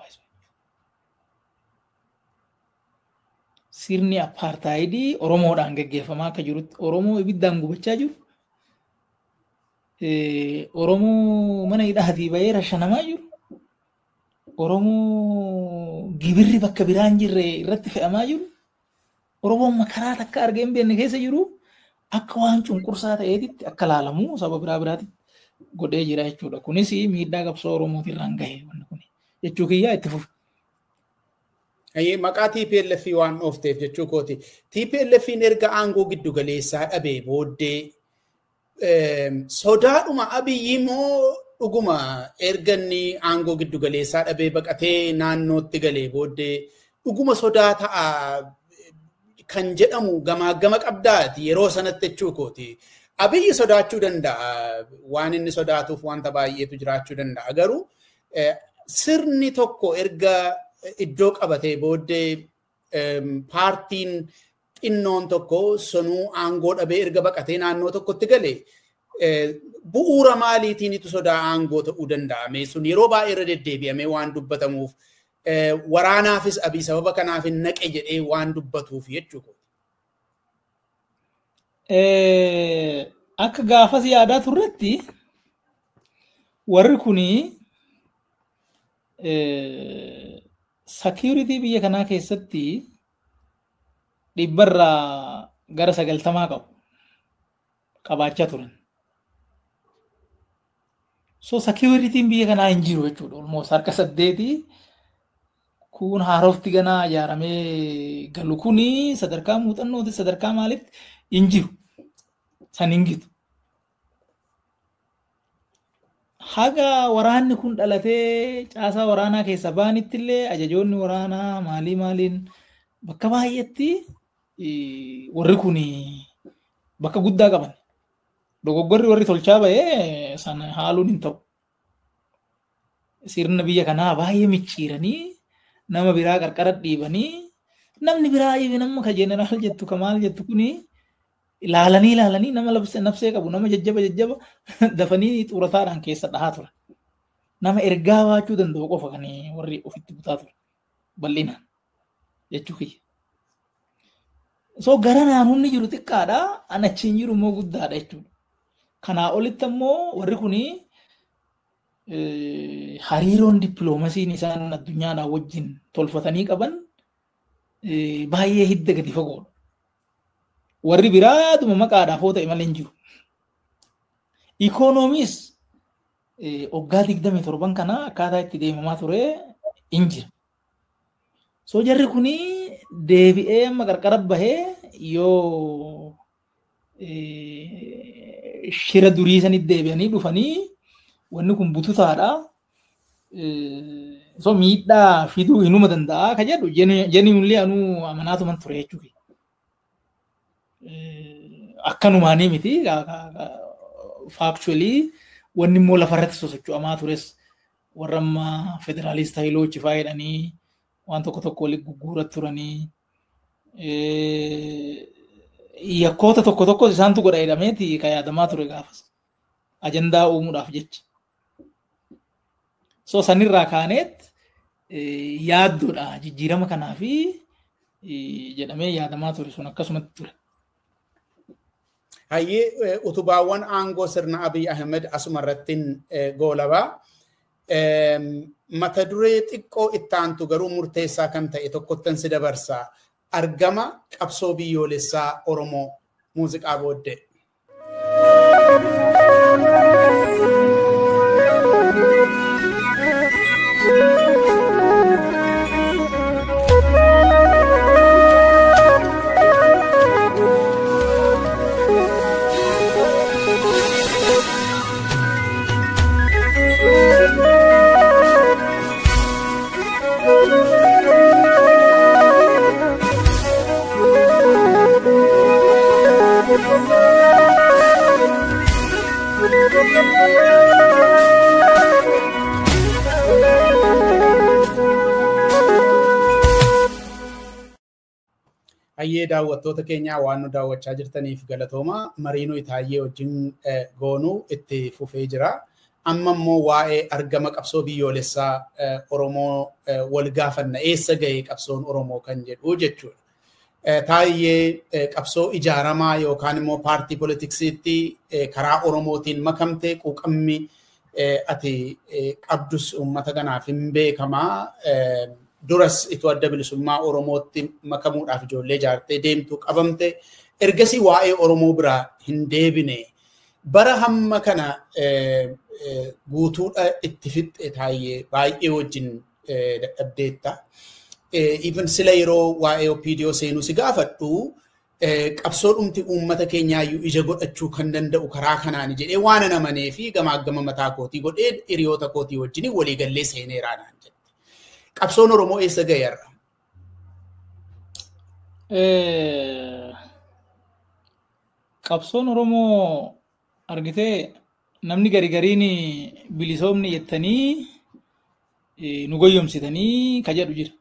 S2: Sirni apartaayidii Oromoodhaan gaggeeffamaa akka jirutti Oromoo ibiddaan gubachaa jiru. Oromoo mana hidhaatii bahee rashanamaa jiru. Oromoo gibirri bakka biraan jirre irratti fe'amaa jiru. Oromoon makaraa takka argee hin beekne keessa jiru akka waan cunqursaa ta'eetitti akka laalamu saba biraatitti godhee jira jechuudha. Kunis miidhaa qabsoo Oromootirraan gahe wanni kun jechuu kiyyaa itti fufu.
S1: Maqaa TPLF waan oofteef jechuu kooti. TPLFin erga aangoo giddu galeessaa dhabee booddee sodaadhuma Abiyyi moo dhuguma erga inni aangoo giddu galeessaa dhabee baqatee naannootti galee booddee dhuguma sodaa ta'a kan jedhamu gama qabdaati yeroo sanatti jechuu kooti. Abiyyi sodaachuu danda'a waan inni sodaatuuf wanta baay'eetu jiraachuu danda'a garuu sirni tokko erga iddoo qabatee booddee paartiin xinnoon tokko sonuu aangoo dhabee erga baqatee naannoo tokkotti galee bu'uura maaliitiin itti sodaa aangoo ta'uu danda'ame sun yeroo baay'ee irra deddeebi'amee waan dubbatamuuf waraanaafis Abiy sababa kanaaf hin naqe jedhee waan dubbatuuf jechuudha.
S2: Akka gaafas yaadaa turretti warri kuni security biyya kanaa keessatti dhibbarraa gara 90 qabaachaa turan. So security'n biyya kanaa hin jiru jechuudha. Almost harka 8 kun haarofti ganaa ijaaramee galu kuni sadarkaa muuxannooti sadarkaa maalitti hin jiru. San hin gitu. Haga waraanni kun dhalatee caasaa waraanaa keessa baanitti illee ajajoonni waraanaa maaliin bakka baay'eetti warri kun bakka guddaa qaban. Dogoggorri warri tolchaa bahee sana haaluun hin ta'u. Sirna biyya kanaa baay'ee micciiranii nama biraa qarqara dhiibanii namni biraa nama ka jeneraal jettu ka maal jettu kuni ilaalanii nama nafsee qabu nama jajjaba dafanii xurataadhaan keessa dhahaa turan. Nama ergaa baachuu danda'u qofa kan warri ofitti butaa turan bal'inaan jechuu kiyya. So garanaan humni jiru xiqqaadha an achiin jiru immoo guddaadha jechuudha. Kanaa olitti immoo warri kuni hariiroon dippiloomasiin isaan addunyaadhaa wajjin tolfatanii qaban baay'ee hidda gadi fagoodha. Warri biraa duma maqaadhaaf hoo ta'e malee hin jiru. Ikoonomiis waggaa 27 kana akkaataa itti deemamaa ture hin jira. So jarri kuni deebi'ee amma qarqara bahee yoo shira durii sanitti deebi'anii dhufanii wanni kun bututaadha. So miidhaa fiduu hinuma danda'a ka jedhu genuinely anuu amanaatuman ture jechuudha. Akkanumaanii miti factually wanni immoo lafarratti sosocho'amaa tures warra amma federaalista hiiloochi faayidhanii waan tokko walitti gugguurat turanii yakkoota tokko isaantu godha jedhameeti ka yaadamaa ture gaafas ajandaa uumuudhaaf jecha. So sanirraa kaaneet yaaddoodha jijjiirama kanaa fi jedhamee yaadamaa ture sun akkasumatti ture.
S1: Hayyee utubaawwan aangoo sirna Abiy Ahmed asumarrattiin goolabaa. Mata duree xiqqoo ittaantu garuu murteessaa kan ta'e tokkottan si dabarsaa. Argama qabsoo biyyoolessaa Oromoo muuziqaa booddee. Hayyee daawwattoota keenyaa waan nu daawwachaa jirtaniif galatooma. Mariinuu Itaayyee wajjin goonuu itti fufee jira. Amma immoo waa'ee argama qabsoo biyyoolessaa Oromoo wal gaafanna eessa ga'ee qabsoon Oromoo kan jedhu jechuudha. Taayyee qabsoo ijaaramaa yookaan immoo paartii poolitiksiitti karaa Oromootiin makamtee quuqamni ati qabdus uummata kanaaf hin beekamaa. Duras itu adda bilisummaa Oromootti makamuudhaaf ijoollee jaartee deemtu qabamte ergasii waa'ee Oromoo biraa hin deebine bara hamma kana guutuudha itti fixxe Taayyee baay'ee wajjin dadhabdeetta. Even sila yeroo waa'ee OPDO seenuu si gaafadhu qabsoo dhumti uummata keenyaayyuu ija godhachuu kan danda'u karaa kanaan jedhee waan amanee fi gamaagama mataa kootii godhee hiriyoota kootii wajjin waliigallee seeneeraadhaan jedhe. Qabsoon Oromoo eessa ga'eerra?
S2: Qabsoon Oromoo argitee namni gariin bilisoomni jettanii nu goyyomsitanii ka jedhu jira.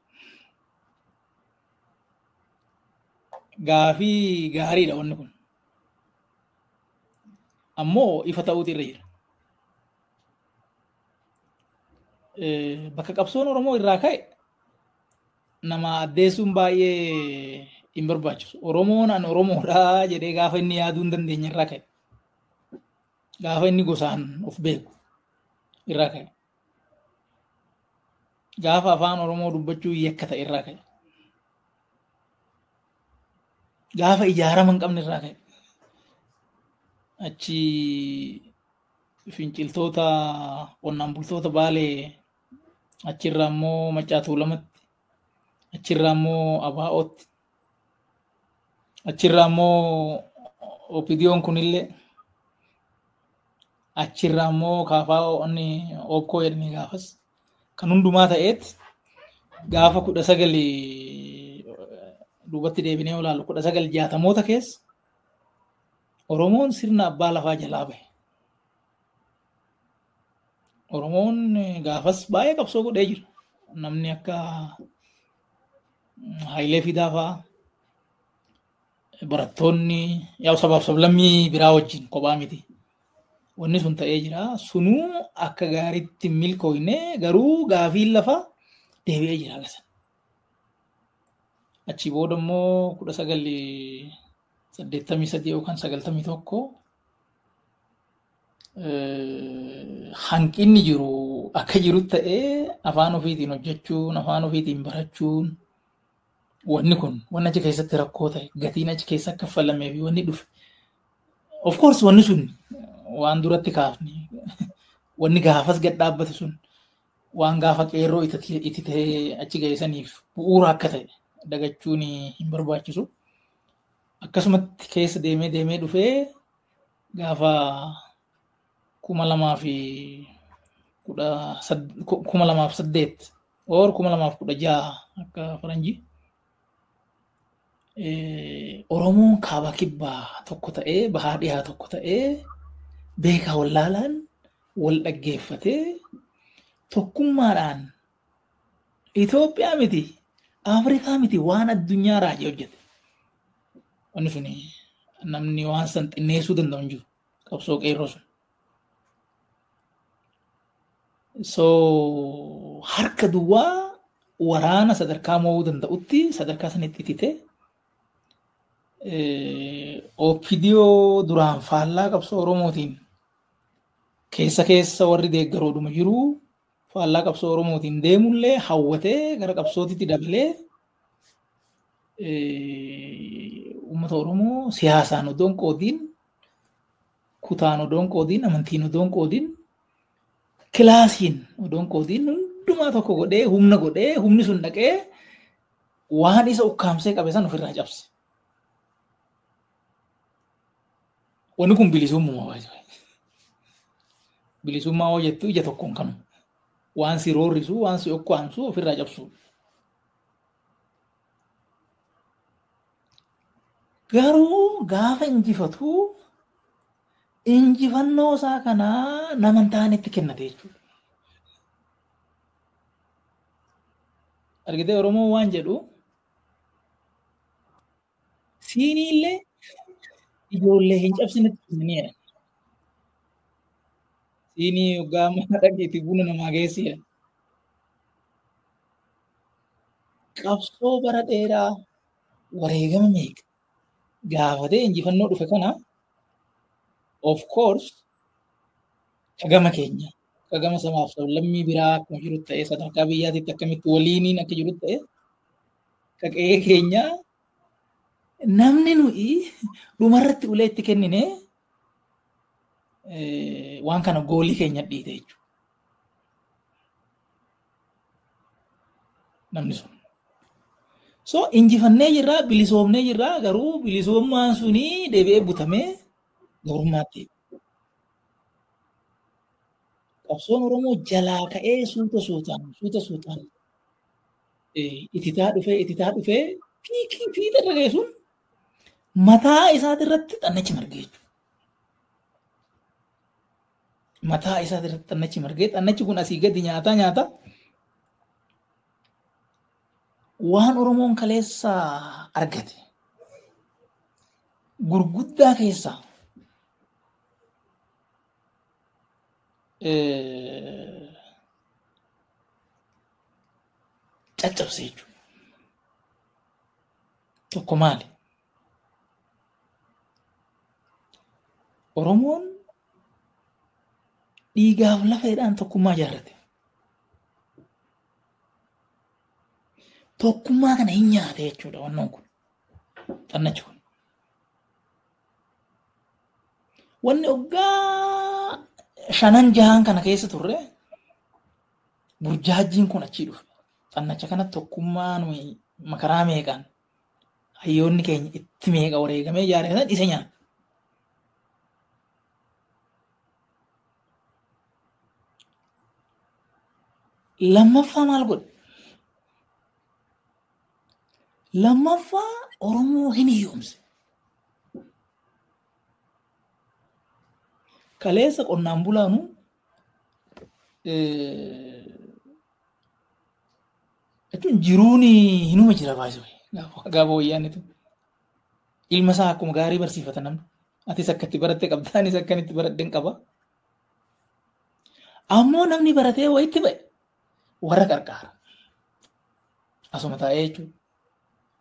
S2: Gaafii gaariidha wanni kun. Ammoo ifa ta'uutu irra jira. Bakka qabsoon Oromoo irraa ka'e nama addeessuun baay'ee hin barbaachisu. Oromoon an Oromoodha jedhee gaafa inni yaaduu hin dandeenye irraa ka'e. Gaafa inni gosaan of beeku irraa ka'e. Gaafa afaan Oromoo dubbachuu yakka ta'e irraa ka'e. gaafa ijaarama hin qabne irraa ka'e. Achi finciltoota qonnaan bultoota Baalee achirraa immoo Maccaa Tuulamatti achirraa immoo Abaa'ootti achirraa immoo Opidiyoon kunillee achirraa immoo kaafaa onni Oobkoo jedhanii gaafas kan hundumaa ta'eet gaafa 19 duubatti deebinee olaalu 1960moota keessa Oromoon sirna abbaa lafaa jalaa bahe. Oromoon gaafas baay'ee qabsoo godhee jira. Namni akka Hayilee Fidaa fa'aa barattoonni yaa sabaaf sablammii biraa wajjin kophaa miti. Wanni sun ta'ee jira. Sunuu akka gaariitti milkooyne garuu gaafiin lafaa deebi'ee jira gasan. Achi booda immoo 1983 yookaan 91 hanqinni jiru akka jirutti ta'ee afaan ofiitiin hojjechuun, afaan ofiitiin barachuun wanni kun wanni achi keessatti rakkoo ta'e gatiin achi keessa kaffalamee fi wanni dhufe. Of course wanni sun waan duratti kaafne wanni gaafas gad dhaabbate sun waan gaafa qeerroo itti ta'ee achi geessaniif bu'uura akka ta'e dagachuun hin barbaachisu. Akkasumatti keessa deemee dhufee gaafa 2008 or 2016 akka faranjii Oromoon kaaba kibbaa tokko ta'ee bahaa dhiyaa tokko ta'ee beekaa wallaalaan wal dhaggeeffatee tokkummaadhaan Itoophiyaa miti Afrikaa miti waan addunyaa raajee hojjete. Wanni sun namni waan san xinneessuu danda'u hin jiru qabsoo qeerroo sun. So harka duwwaa waraana sadarkaa mo'uu danda'utti sadarkaa sanitti itite Oopidiyoo duraan faallaa qabsoo Oromootiin keessa warri deeggaroodhuma jiru faallaa qabsoo Oromootiin deemullee hawwatee gara qabsootitti dabalee uummata Oromoo siyaasaan odoon qoodiin kutaan odoon qoodiin amantiin odoon qoodiin kilaasiin odoon qoodiin hundumaa tokko godhee humna godhee humni sun dhaqee waan isa ukkaamsee qabe san ofirraa cabse. Wanni kun bilisummaa waajjira. Bilisummaa hoo jettu ija tokkoon kanu waan si roorrisu waan si ukkaamsu ofirraa cabsu. Garuu gaafa injifatu injifannoo isaa kanaa nama taanitti kennate jechuudha. Argitee Oromoo waan jedhu siiniillee ijoollee hin cabsinetti kennaniidha. Siinii hoggaa mana dhageetti buna namaa geessiidha. Qabsoo bara dheeraa wareegama meeqa gaafatee injifannoo dhufe kana of course kagama keenya kagama samaaf sablammii biraa akkuma jiru ta'ee sadarkaa biyyaatitti akkamitti waliiniin akka jiru ta'ee qaqee keenya namni nuyi dhumarratti ulee itti kennine waan kana goolii keenya dhiite jechuudha. Namni sun. So injifannee jirraa bilisoomnee jirraa garuu bilisoomaan suni deebi'ee butamee gabrummaatti. Qabsoon Oromoo jalaa ka'ee suuta suutaan ititaa dhufee fiixa dhagee sun mataa isaati irratti xannachi margee jechuudha. Mataa isaati irratti xannachi margee xannachi kun asii gadi nyaata. Waan Oromoon kaleessa argate gurguddaa keessaa caccabsee jechuudha. Tokko maali? Oromoon dhiigaaf lafeedhaan tokkummaa ijaarrate. Tokkummaa kana hin nyaate jechuudha wannoon kun. Xannachi kun. wanni oggaa shanan jahan kana keessa turre burjaajjiin kun achii dhufe. Xannacha kana tokkummaa nuyi makaraa meeqaan hayyoonni keenya itti meeqa wareegamee ijaarratan isa nyaata. Lammaffaa maal godhe? Lammaffaa Oromoo hin hiyyoomse. Kaleessa qonnaan bulaanu jechuun jiruun hinuma jira baay'ee gaafa wayyaanitu. Ilma isaa akkuma gaarii barsiifata namni. Atis akkatti baratte qabda, anis akkanitti baradheen qaba. Ammoo namni baratee wayitti ba'e warra qarqaara. Asuma taa'ee jechuudha.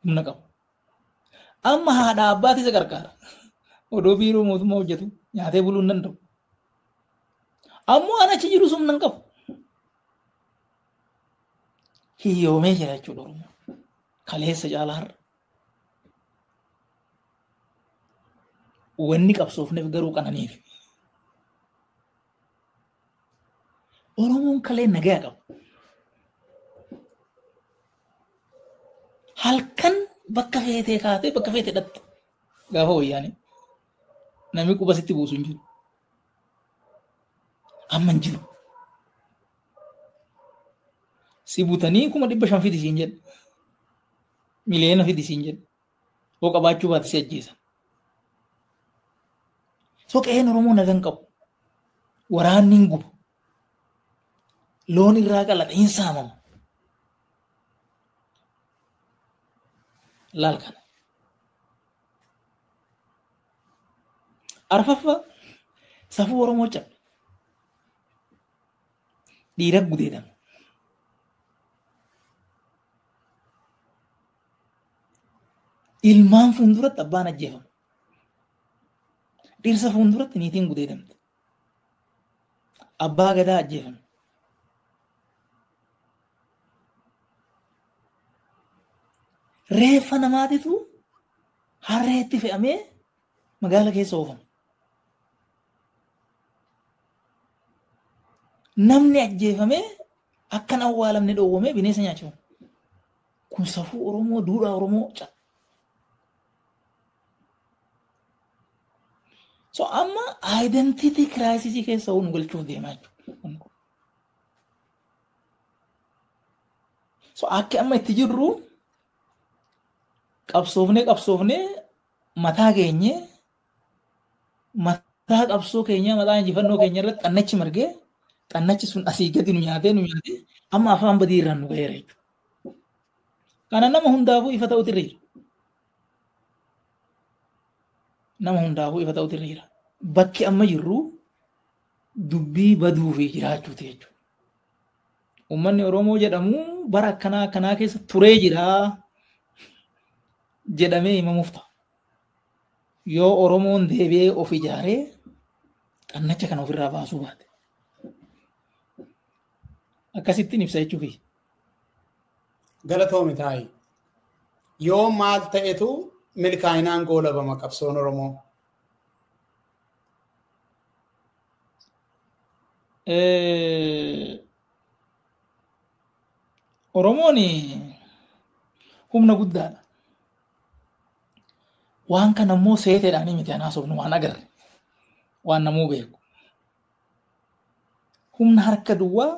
S2: Humna qabu. Amma haadha abbaati isa qarqaara. Odoo biiroo mootummaa hojjetu nyaatee buluu hin danda'u. Ammoo an achi jiru humna hin qabu. Hiyyoomee jira jechuudha Oromoo. Kaleessa caalaa har'a. Wanni qabsoofneef garuu qananiif. Oromoon kalee nagaa qabu. Halkan bakka feetee kaatee bakka feetee dhatte gaafa wayyaanii namni quba sitti buusu hin jiru. Amma hin jiru. Si butanii 500,000 fidi siin jedhe. Miliyoona fidi siin jedhe. Hoo qabaachuu baate si ajjeesan. So qe'een Oromoo nagaan qabu. Waraanni hin gubu. Loon irraa qalata hin saamama. Laal kana. Arfaffaa safuu Oromoo cabbe. Dhiira gudeedama. Ilmaan fuulduratti abbaan ajjeefama. Dhirsa fuulduratti niitiin gudeedamte. Abbaa gadaa ajjeefame. Reeffa namaatitu harreetti fe'amee magaala keessa oofama. Namni ajjeefamee akkan awwaalamne dhoowwamee bineensa nyaachifama. Kun safuu Oromoo, duudhaa Oromoo cabbe. So amma identity crisis keessa nu galchuuf deemaa jechuudha. So akka amma itti jirru qabsoofnee mataa keenye mataa qabsoo keenya mataa injifannoo keenya irratti xannachi margee xannachi sun asii gadi nu nyaatee amma afaan badii irraan nu ga'eera jechuudha. Kana nama hundaafuu ifa ta'utu irra jira. Nama hundaafuu ifa ta'utu irra jira. Bakki amma jirru dubbii baduu fi jiraachuuti jechuudha. Uummanni Oromoo jedhamu bara akkanaa keessa turee jira jedhamee himamuuf ta'a. Yoo Oromoon deebi'ee of ijaaree xannacha kana ofirraa baasuu baate. Akkasittiin ibsa jechuufi.
S1: Galatoomi taa'i. Yoo maal ta'etu milkaa'inaan goolabama qabsoon Oromoo?
S2: Oromoon humna guddaadha. Waan kana immoo seeteedhaan miti anaa sobnu waan agarre. Waan namuu beeku. Humna harka duwwaa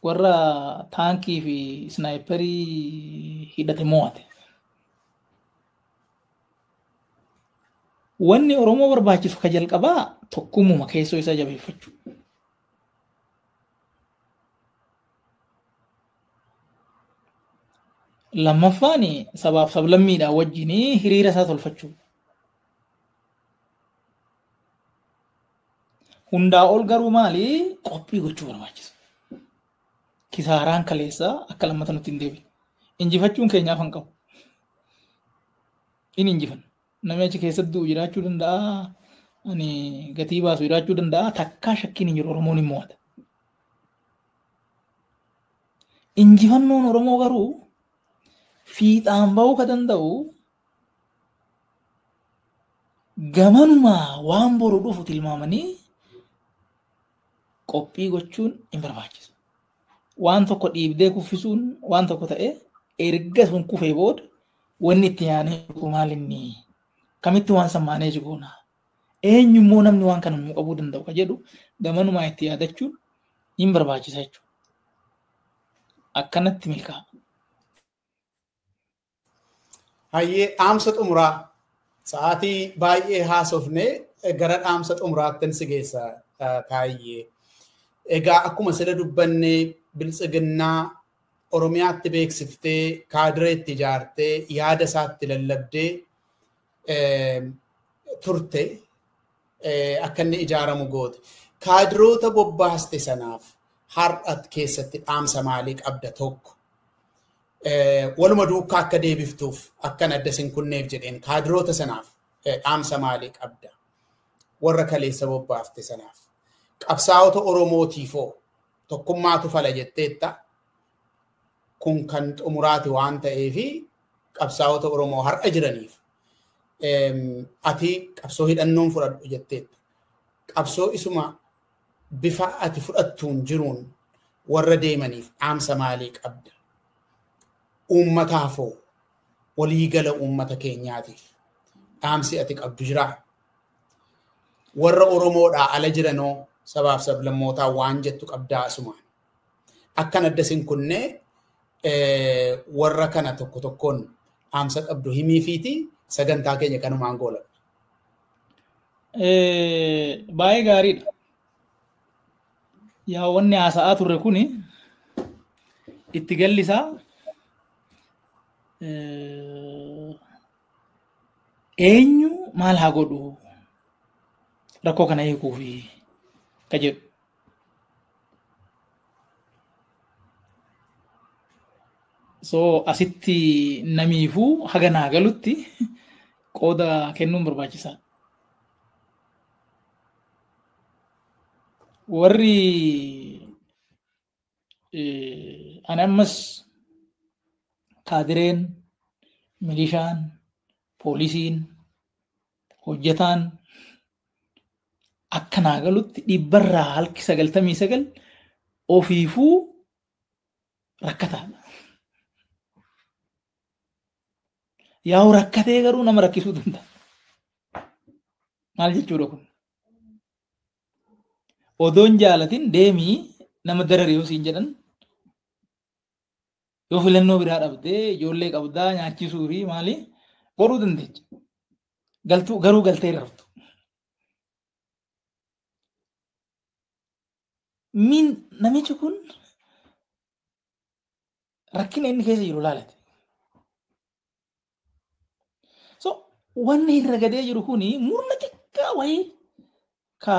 S2: warra taankii fi snaayiparii hidhate mo'ate. Wanni Oromoo barbaachisu ka jalqabaa tokkummuma keessoo isaa jabeeffachuu. Lammaffaan sabaaf sablammiidhaan wajjin hiriira isaa tolfachuu. Hundaa ol garuu maali qophii gochuu barbaachisa. Kisaaraan kaleessaa akka lammata nutti hin deebiin. Injifachuun keenyaaf hin qabu. Inni injifan. Namni achi keessatti jiraachuu danda'a. Gatii baasu jiraachuu danda'a. Takkaa shakkiin hin jiru Oromoon hin mo'ata. Injifannoon Oromoo garuu fiixaan bahuu ka danda'u gamanuma waan boru dhufu tilmaamanii qophii gochuun hin barbaachisu. Waan tokko dhiibdee kuffisuun waan tokko ta'e erga sun kufee booda wanni itti yaanee maal inni kamitti waan sammaanee jigoona. Eenyummoo namni waan kana nuu qabuu danda'u ka jedhu gamanuma itti yaadachuun hin barbaachisa jechuudha. Akkanatti milkaa'a.
S1: Hayyee dhaamsa xumuraa sa'aatii baay'ee haasofnee gara dhaamsa xumuraatti si geessa Taayyee. Egaa akkuma sila dubbanne biltsiginnaa Oromiyaatti beeksiftee kaadireetti ijaartee yaada isaatti lallabdee turte akka inni ijaaramu goote. Kaadiroota bobbaaste sanaaf har'at keessatti dhaamsa maalii qabda tokko? Waluma duukaa akka deebiftuuf akkan adda sin kunneef jedheen kaadiroota sanaaf dhaamsa maalii qabda? Warra kaleessa bobbaafte sanaaf. Qabsaa'ota Oromootiifoo tokkummaatu fala jetteetta. Kun kan xumuraati waan ta'eefi qabsaa'ota Oromoo har'a jiraniif ati qabsoo hidhannoon fudhadhu jetteetta. Qabsoo isuma bifa ati fudhattuun jiruun warra deemaniif dhaamsa maalii qabda? Uummataafoo waliigala uummata keenyaatiif dhaamsi ati qabdu jiraa? Warra Oromoodhaa ala jiranoo sabaaf sablammootaa waan jettu qabdaa asumaan. Akkan adda sin kunnee warra kana tokko tokkoon dhaamsa qabdu himiifiiti sagantaa keenya kanumaan goolabna.
S2: Baay'ee gaariidha. Yaa wanni haasa'aa turre kuni itti gallisaa eenyu maal haa godhu rakkoo kana hiikuufi ka jedhu. So asitti namiifuu haga naa galutti qooda kennuun barbaachisaa. Warri ani ammas kaadireen, milishaan, poolisiin, hojjetaan akka naa galutti dhibbarraa harki 99 ofiifuu rakkataadha. Yaa'u rakkatee garuu nama rakkisuu danda'a. Maal jechuudha kun? Odoon jaalatin deemii nama darare yoo siin jedhan yoo filannoo biraa dhabdee ijoollee qabdaa nyaachisuu fi maali godhuu dandeecha. Garuu galtee raftu. Namichi kun rakkina inni keessa jiru laalate. So wanni irra gadee jiru kuni murna xiqqaa wayii ka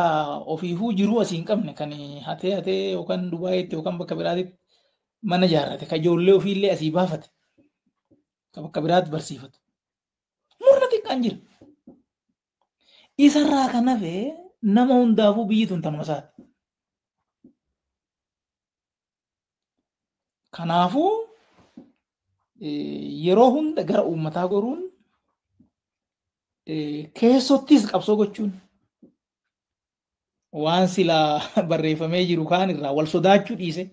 S2: ofiifuu jiruu asii hin qabne kan hatee yookaan Dubaayitti yookaan bakka biraatti mana ijaarrate ka ijoollee ofiillee asii baafate ka bakka biraatti barsiifatu. Murna xiqqaan jira. Isarraa kan hafe nama hundaafuu biyyi tun tanuma isaati. Kanaafuu yeroo hunda gara uummataa goruun keessottis qabsoo gochuun waan silaa barreeffamee jiru kaan irraa wal sodaachuu dhiise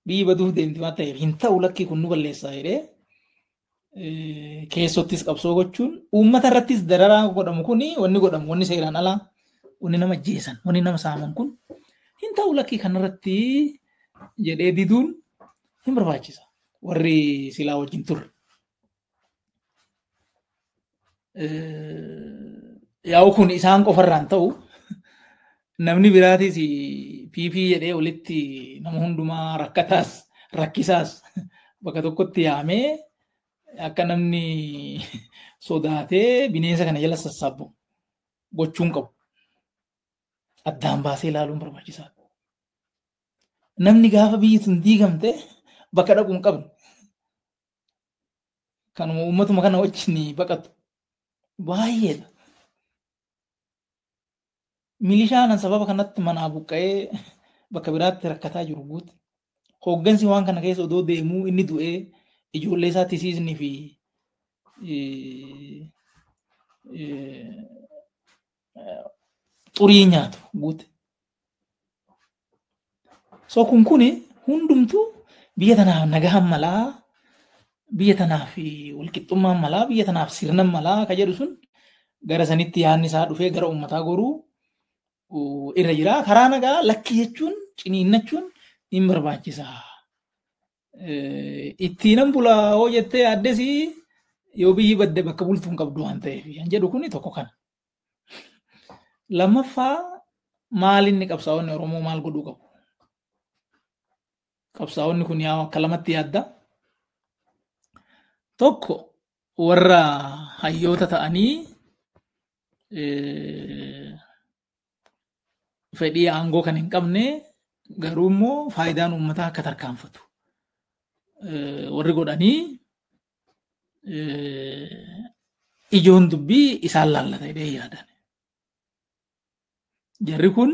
S2: biyyi baduuf deemti waan ta'eef hin ta'u lakkii kun nu balleessaa jedhee keessottis qabsoo gochuun uummata irrattis dararaa godhamu kuni wanni godhamu wanni seeraan alaa wanni nama jeesan wanni nama saaman kun hin ta'u lakkii kanarratti jedhee diduun hin barbaachisa. Warri silaa wajjin turre. Yaa'u kun isaan qofarraan ta'u namni biraatis PP jedhee walitti nama hundumaa rakkataas rakkisaas bakka tokkotti yaamee akka namni sodaatee bineensa kana jala sassaabu gochuun qabu. Addaan baasee ilaaluun barbaachisaadha. Namni gaafa biyyi tun diigamte bakka dhaquu hin qabne. Kanuma uummatuma kana wajjin baqatu. Baay'eedha. Milishaan sababa kanatti manaa buqqa'ee bakka biraatti rakkataa jiru guuti. Hooggansi waan kana keessa odoo deemuu inni du'ee ijoollee isaa tisiisnii fi xurii nyaatu guute. So kun hundumtuu biyya tanaaf nagahan malaa, biyya tanaaf walqixxummaan malaa, biyya tanaaf sirnan malaa ka jedhu sun gara sanitti yaadni isaa dhufee gara uummataa goruu irra jira. Karaa nagaa lakki jechuun ciniinnachuun hin barbaachisa. Ittiin bulaa hoo jettee addesi yoo biyyi badde bakka bultuun qabdu waan ta'eef kan jedhu kun tokko kana. Lammaffaa maal inni qabsaa'onni Oromoo maal godhuu qabu? Qabsaa'onni kun yaa akka lamatti yaadda. Tokko warra hayyoota ta'anii fedhii aangoo kan hin qabne garuu immoo faayidaan uummataa akka tarkaanfatu warri godhanii ijoon dubbii isaan laallata jedhee yaadan. Jarri kun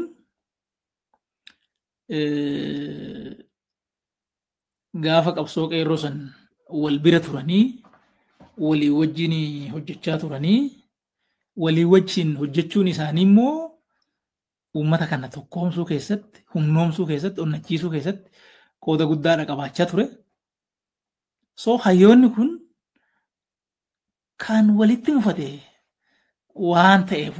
S2: gaafa qabsoo qeerroo san wal bira turanii walii wajjin hojjechaa turanii walii wajjin hojjechuun isaanii immoo uummata kana tokkoomsuu keessatti, humnoomsuu keessatti, onnachiisuu keessatti qooda guddaadha qabaachaa ture. So hayyoonni kun kan walitti mufate waan ta'eef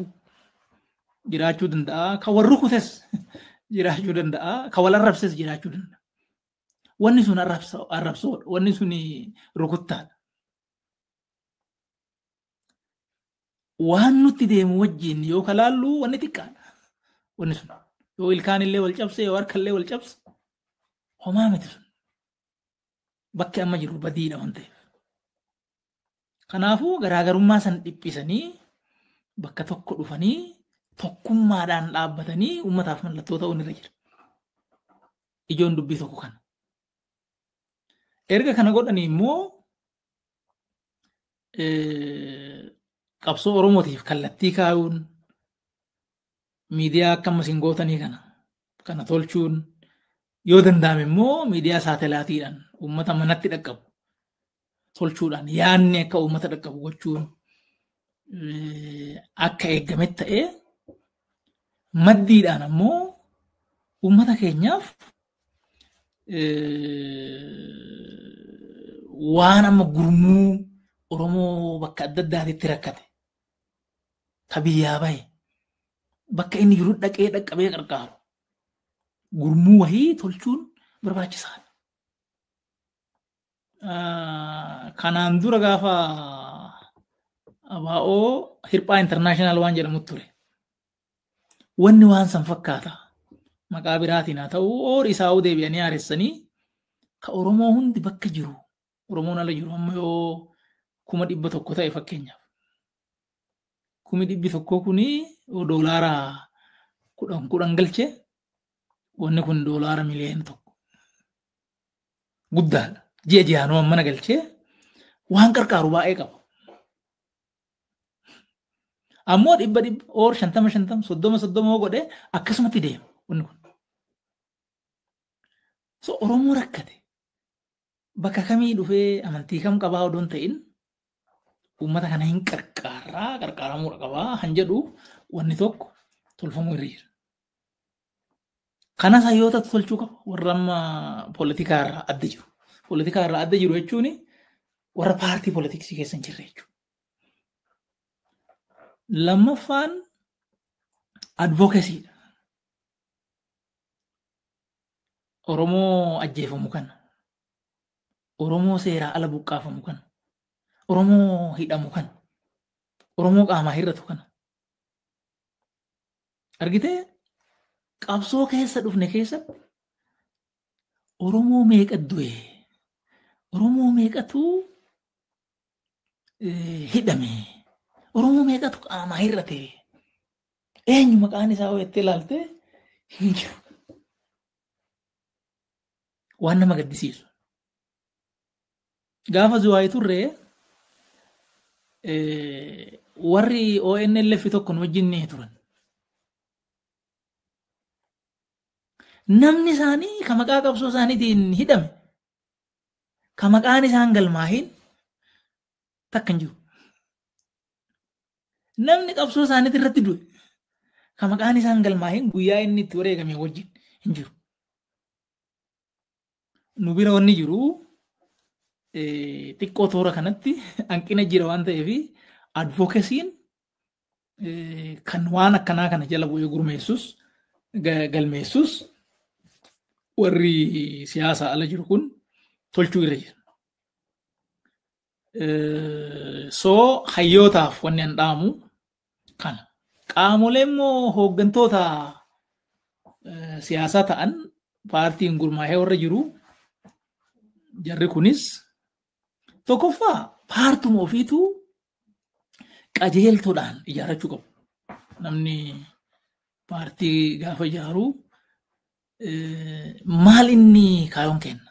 S2: jiraachuu danda'a. Kan wal rukutes jiraachuu danda'a. Kan wal arrabses jiraachuu danda'a. Wanni sun arrabsoodha. Wanni sun rukuttaadha. Waan nutti deemu wajjin yoo kalaallu wanni xiqqaadha. Wanni sun yoo ilkaan illee wal cabse yoo harka illee wal cabse homaa miti sun. Bakki amma jiru badiidha waan ta'eef. Kanaafuu garaagarummaa san dhiphisanii bakka tokko dhufanii tokkummaadhaan dhaabbatanii uummataaf mallattoo ta'uun irra jira. Ijoon dubbii tokko kana. Erga kana godhanii immoo qabsoo Oromootiif kallattii kaa'uun miidiyaa akka amma singootanii kana tolchuun yoo danda'ame immoo miidiyaa saatalaatiidhaan uummata manatti dhaqqabu tolchuudhaan yaanni akka uummata dhaqqabu gochuun akka eegametti ta'ee maddiidhaan ammoo uummata keenyaaf waan amma gurmuu Oromoo bakka adda addaatitti rakkate ka biyyaa bahe bakka inni jiru dhaqee dhaqqabee qarqaaru gurmuu wahii tolchuun barbaachisaadha. Kanaan dura gaafa abaa'oo hirphaa intarnaashinaal waan jedhamu ture. Wanni waan san fakkaata maqaa biraatiin haa ta'u oor isaa deebi'anii haaressanii ka Oromoo hundi bakka jiru Oromoon ala jiru amma yoo 100,000 ta'e fakkeenyaaf 100,000 kuni doolaara 10 galchee wanni kun doolaara miliyoona 1 guddaadha. Ji'a ji'aanoo mana galchee waan qarqaaru baay'ee qaba. Ammoo 100 or 50 30 godhee akkasumatti deema wanni kun. So Oromoo rakkate bakka kamii dhufee amantii kam qabaa odoon ta'in uummata kana hin qarqaaramuu qabaa han jedhu wanni tokko tolfamuu irra jira. Kanas hayyoota tolchuu qaba warra amma poolitikaa irraa adda jiru. Poolitikaa irraa adda jiru jechuun warra paartii poolitiksii keessa hin jirre jechuudha. Lammaffaan advokeesiidha. Oromoo ajjeefamu kana. Oromoo seeraa ala buqqaafamu kana. Oromoo hidhamu kana. Oromoo qaamaa hir'atu kana. Argitee qabsoo keessa dhufne keessatti Oromoo meeqa du'e? Oromoo meeqatu hidhame? Oromoo meeqatu qaamaa hir'ate? Eenyu maqaan isaa jettee ilaalte hin jiru. Waan nama gaddisiisu. Gaafa Zuwaayii turre warri ONLF tokko nu wajjin ni turan. Namni isaanii ka maqaa qabsoo isaaniitiin hidhame ka maqaan isaan galmaahin takka hin jiru. namni qabsoo isaaniitti irratti du'e kan maqaan isaan galmaa'een guyyaa inni itti wareegame wajjin hin jiru. Nu bira wanni jiru xiqqoo toora kanatti hanqina jira waan ta'eef advookasiin kan waan akkanaa kana jala bu'ee gurmeessus galmeessus warri siyaasa ala jiru kun tolchuu irra jira. Soo hayyootaaf wanni an dhaamu kana. Qaamolee immoo hooggantoota siyaasaa ta'an paartiin gurmaa'ee warra jiru jarri kunis tokkoffaa paartuma ofiitu qajeeltoodhaan ijaarrachuu qabu. Namni paartii gaafa ijaaru maal inni kaayoon kenna?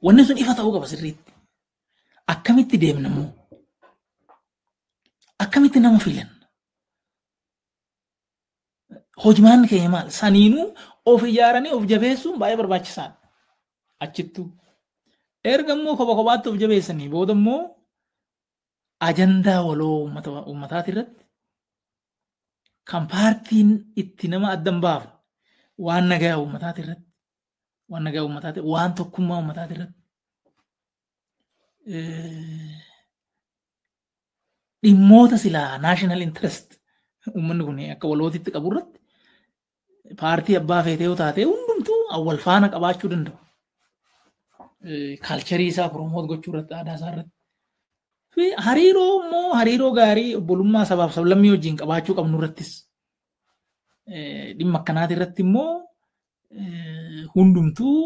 S2: Wanni sun ifa ta'uu qaba sirriitti. Akkamitti deemna immoo? Akkamitti nama filan? Hojimaan keenya maal? Saniinuu of ijaaranii of jabeessuun baay'ee barbaachisaadha. Achittuu. Erga immoo kopha kophaatti of jabeessanii booda immoo ajandaa waloo uummataati irratti kan paartiin itti nama addan baafu waan nagaa uummataati irratti waan tokkummaa uummataati irratti dhimmoota silaa national interest uummanni kun akka walootitti qabu irratti paartii abbaa feetee yoo taate hundumtuu awwal faana qabaachuu danda'u. Kaalcharii isaa promoot gochuu irratti aadaa isaa irratti. Hariiroo immoo hariiroo gaarii obbolummaa sabaaf sablammii wajjin qabaachuu qabnu irrattis dhimma akkanaati irratti immoo hundumtuu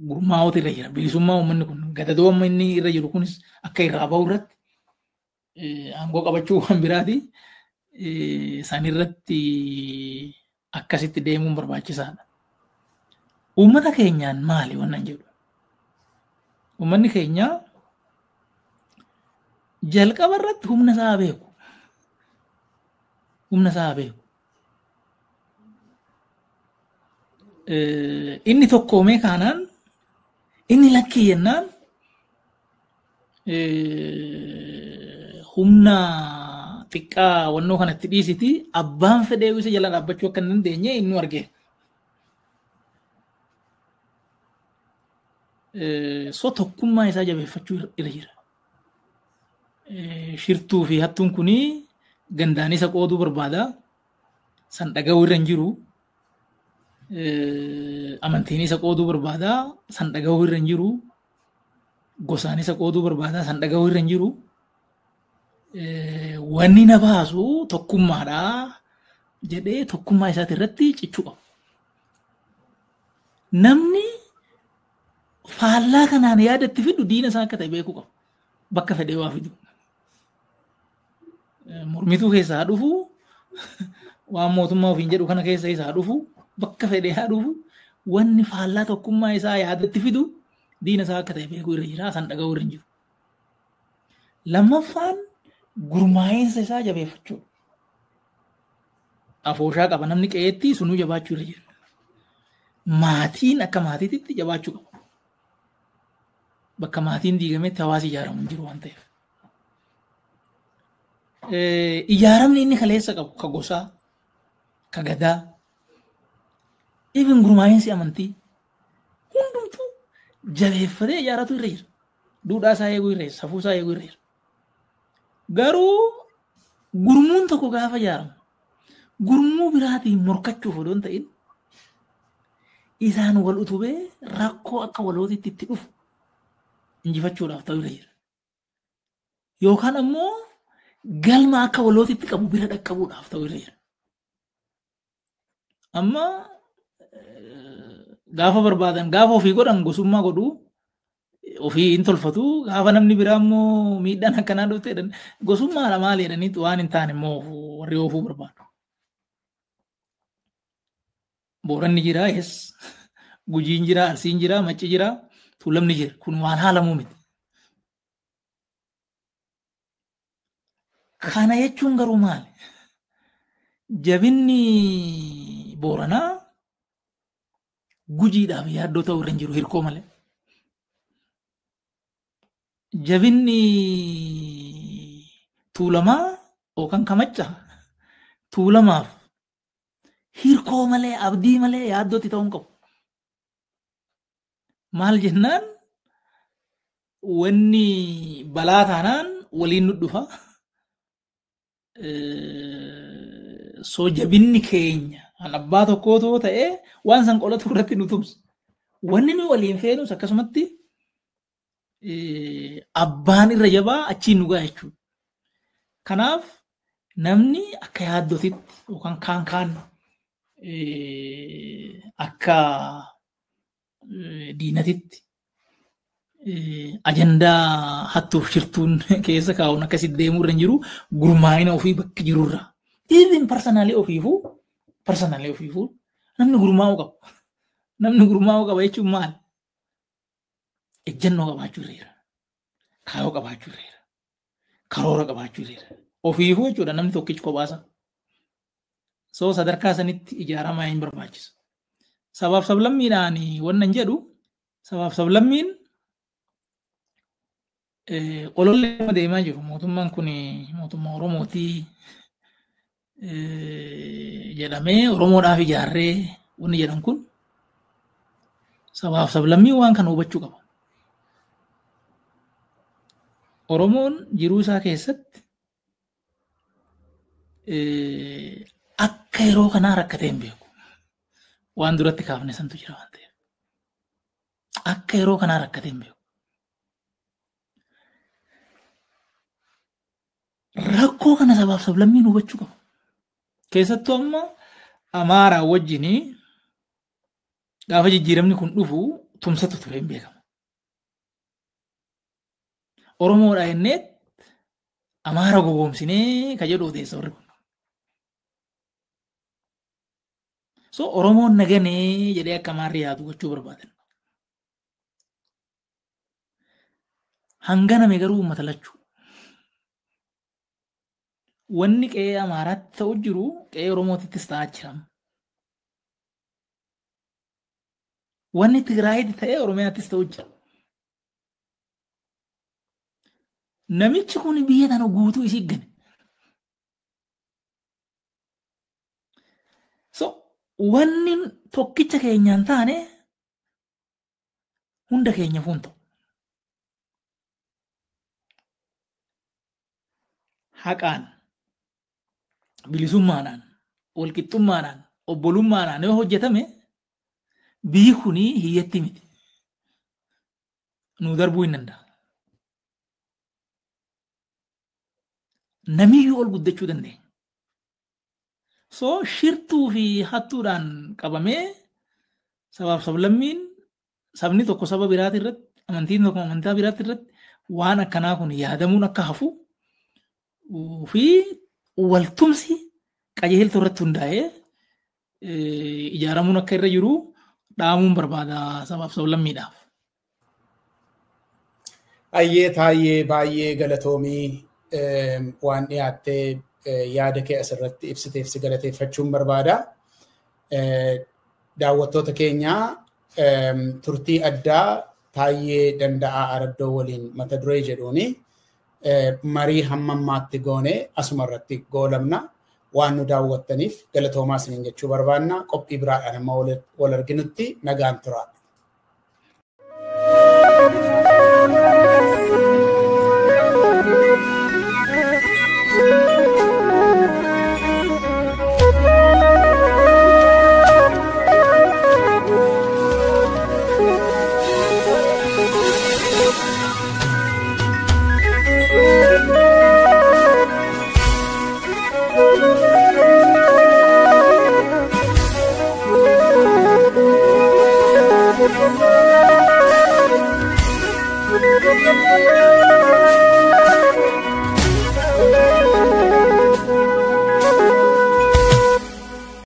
S2: gurmaa'uutu irra jira. Bilisummaa uummanni kun gadadoo amma inni irra jiru kunis akka irraa ba'u irratti aangoo qabachuu waan biraati. San irratti akkasitti deemuun barbaachisaadha. Uummata keenyaan maali wannan jedhu? Uummanni keenya jalqaba irratti humna isaa beeku. Humna isaa beeku. Inni tokkoomee kaanaan inni lakkii jennaan humna xiqqaa wannoo kanatti dhiisiti abbaan fedhee isa jala dhaabbachuu akka hin dandeenye inni argee. So tokkummaa isaa jabeeffachuu irra jira. Shirtuu fi hattuun kuni gandaan isa qooduu barbaada. San dhaga'uu irra hin jiru. Amantiin isa qooduu barbaada. San dhaga'uu irra hin jiru. Gosaan isa qooduu barbaada. San dhaga'uu irra hin jiru. Wanni na baasu tokkummaadha jedhee tokkummaa isaati irratti cichuu qabu. Namni faallaa kanaan yaadatti fidu diina isaa akka ta'e beekuu qabu. Bakka fedhee waa fidu. Mormituu keessaa dhufu waan mootummaa ofiin jedhu kana keessa isaa dhufu bakka fedhee haa dhufu wanni faallaa tokkummaa isaa yaadatti fidu diina isaa akka ta'e beekuu irra jira. San dhaga'uu irra hin jiru. Lammaffaan gurmaa'insa isaa jabeeffachuu. Afooshaa qaba namni qe'eetti sunuu jabaachuu irra jira. Maatiin akka maatiitti jabaachuu qaba. Bakka maatiin diigametti hawaasi ijaaramu hin jiru waan ta'eef. Ijaaramni inni kaleessa qabu ka gosaa, ka gadaa, even gurmaa'insi amantii hundumtuu jabeeffatee ijaaratu irra jira. Duudhaa isaa eeguu irra jira, safuu isaa eeguu irra jira. Garuu gurmuun tokko gaafa ijaaramu gurmuu biraatiin morkachuuf odoo hin ta'in isaan wal utubee rakkoo akka walootitti itti dhufu injifachuudhaaf ta'uu irra jira. Yookaan ammoo galma akka walootitti qabu bira dhaqqabuudhaaf ta'uu irra jira. Amma gaafa barbaadan gaafa ofii godhan gosummaa godhuu ofii hin tolfatu gaafa namni biraa immoo miidhaan akkanaa dhufte gosummaadha maal jedhaniitu waan hin taane immoo warri oofuu barbaadu. Booranni jira, yes. Gujiin jira, Arsiin jira, Macci jira, Tuulamni jira. Kun waan haalamuu miti. Kana jechuun garuu maali? Jabinni Booranaa Gujiidhaaf yaaddoo ta'uu irra hin jiru hirkoo malee. jabinni tuulamaa yookaan kamacha tuulamaaf hirkoo malee abdii malee yaaddootti ta'uu hin qabu. Maal jennaan wanni balaa taanaan waliin nu dhufa. Soo jabinni keenya an abbaa tokkoo ta'ee waan san qolatu irratti nu tumsa. Wanni nu waliin feenus akkasumatti abbaan irra jabaa achiin nu ga'a jechuudha. Kanaaf namni akka yaaddootitti yookaan kaan akka diinatitti ajandaa hattuuf shirtuun keessa kaa'uun akkasitti deemuu irra hin jiru gurmaa'ina ofii bakka jirurra. Even personally ofiifuu namni gurmaa'uu qaba. Namni gurmaa'uu qaba jechuun maal? Ejjennoo qabaachuu irra, kaayoo qabaachuu irra, karoora qabaachuu irra. Ofiifuu jechuudha namni tokkichi kophaasa. So sadarkaa sanitti ijaaramaa hin barbaachisu. Sabaaf sablammiidhaan wannan jedhu sabaaf sablammiin olollee deemaa jiru. Mootummaan kun mootummaa Oromootii jedhamee Oromoodhaaf ijaarree wanni jedhan kun sabaaf sablammii waan kana hubachuu qaba. Oromoon jiruu isaa keessatti akka yeroo kanaa rakkatee hin beeku. Waan duratti kaafne santu jira waan ta'eef. Akka yeroo kanaa rakkatee hin beeku. Rakkoo kana sabaaf sablammiin hubachuu qabu. Keessattuu amma Amaaraa wajjin gaafa jijjiiramni kun dhufu tumsatu ture hin beekama. Oromoodhaa jennee Amaara gogoomsinee ka jedhu odeessa warri kun. So Oromoon naganee jedhee akka Amaarri yaadu gochuu barbaadan. Hanganame garuu uummata lachuu. Wanni qe'ee Amaaraatti ta'u jiru qe'ee Oromootittis ta'aa jira. Wanni Tigraayitti ta'ee Oromiyaattis ta'u jira. Namichi kun biyya tana guutuu isii gane. So wanni tokkicha keenyaan taane hunda keenya fuun ta'u. Haqaan, bilisummaadhaan, walqixxummaadhaan, obbolummaadhaan yoo hojjetame biyyi kuni hiyyatti miti. Nu darbuu hin danda'a. Namiyyuu ol guddachuu dandeenya. So shirtuu fi hattuudhaan qabamee sabaaf sablammiin sabni tokko saba biraati irratti amantiin tokko amantaa biraati irratti waan akkanaa kun yaadamuun akka hafu fi waltumsi qajeeltoo irratti hundaa'ee ijaaramuun akka irra jiru dhaamuun barbaada sabaaf sablammiidhaaf.
S1: Ayyee taayyee baay'ee galatoomii waan dhiyaattee yaada kee asirratti ibsiteef si galateeffachuun barbaada. Daawwattoota keenyaa turtii addaa Taayyee Danda'aa Araddoo waliin mata duree jedhuuni marii hamma ammaatti goone asuma irratti goolabna. Waan nu daawwattaniif galatoomaa isiniin jechuu barbaanna. Qophii biraadhaan amma wal arginutti nagaan turaa.
S3: Thank you.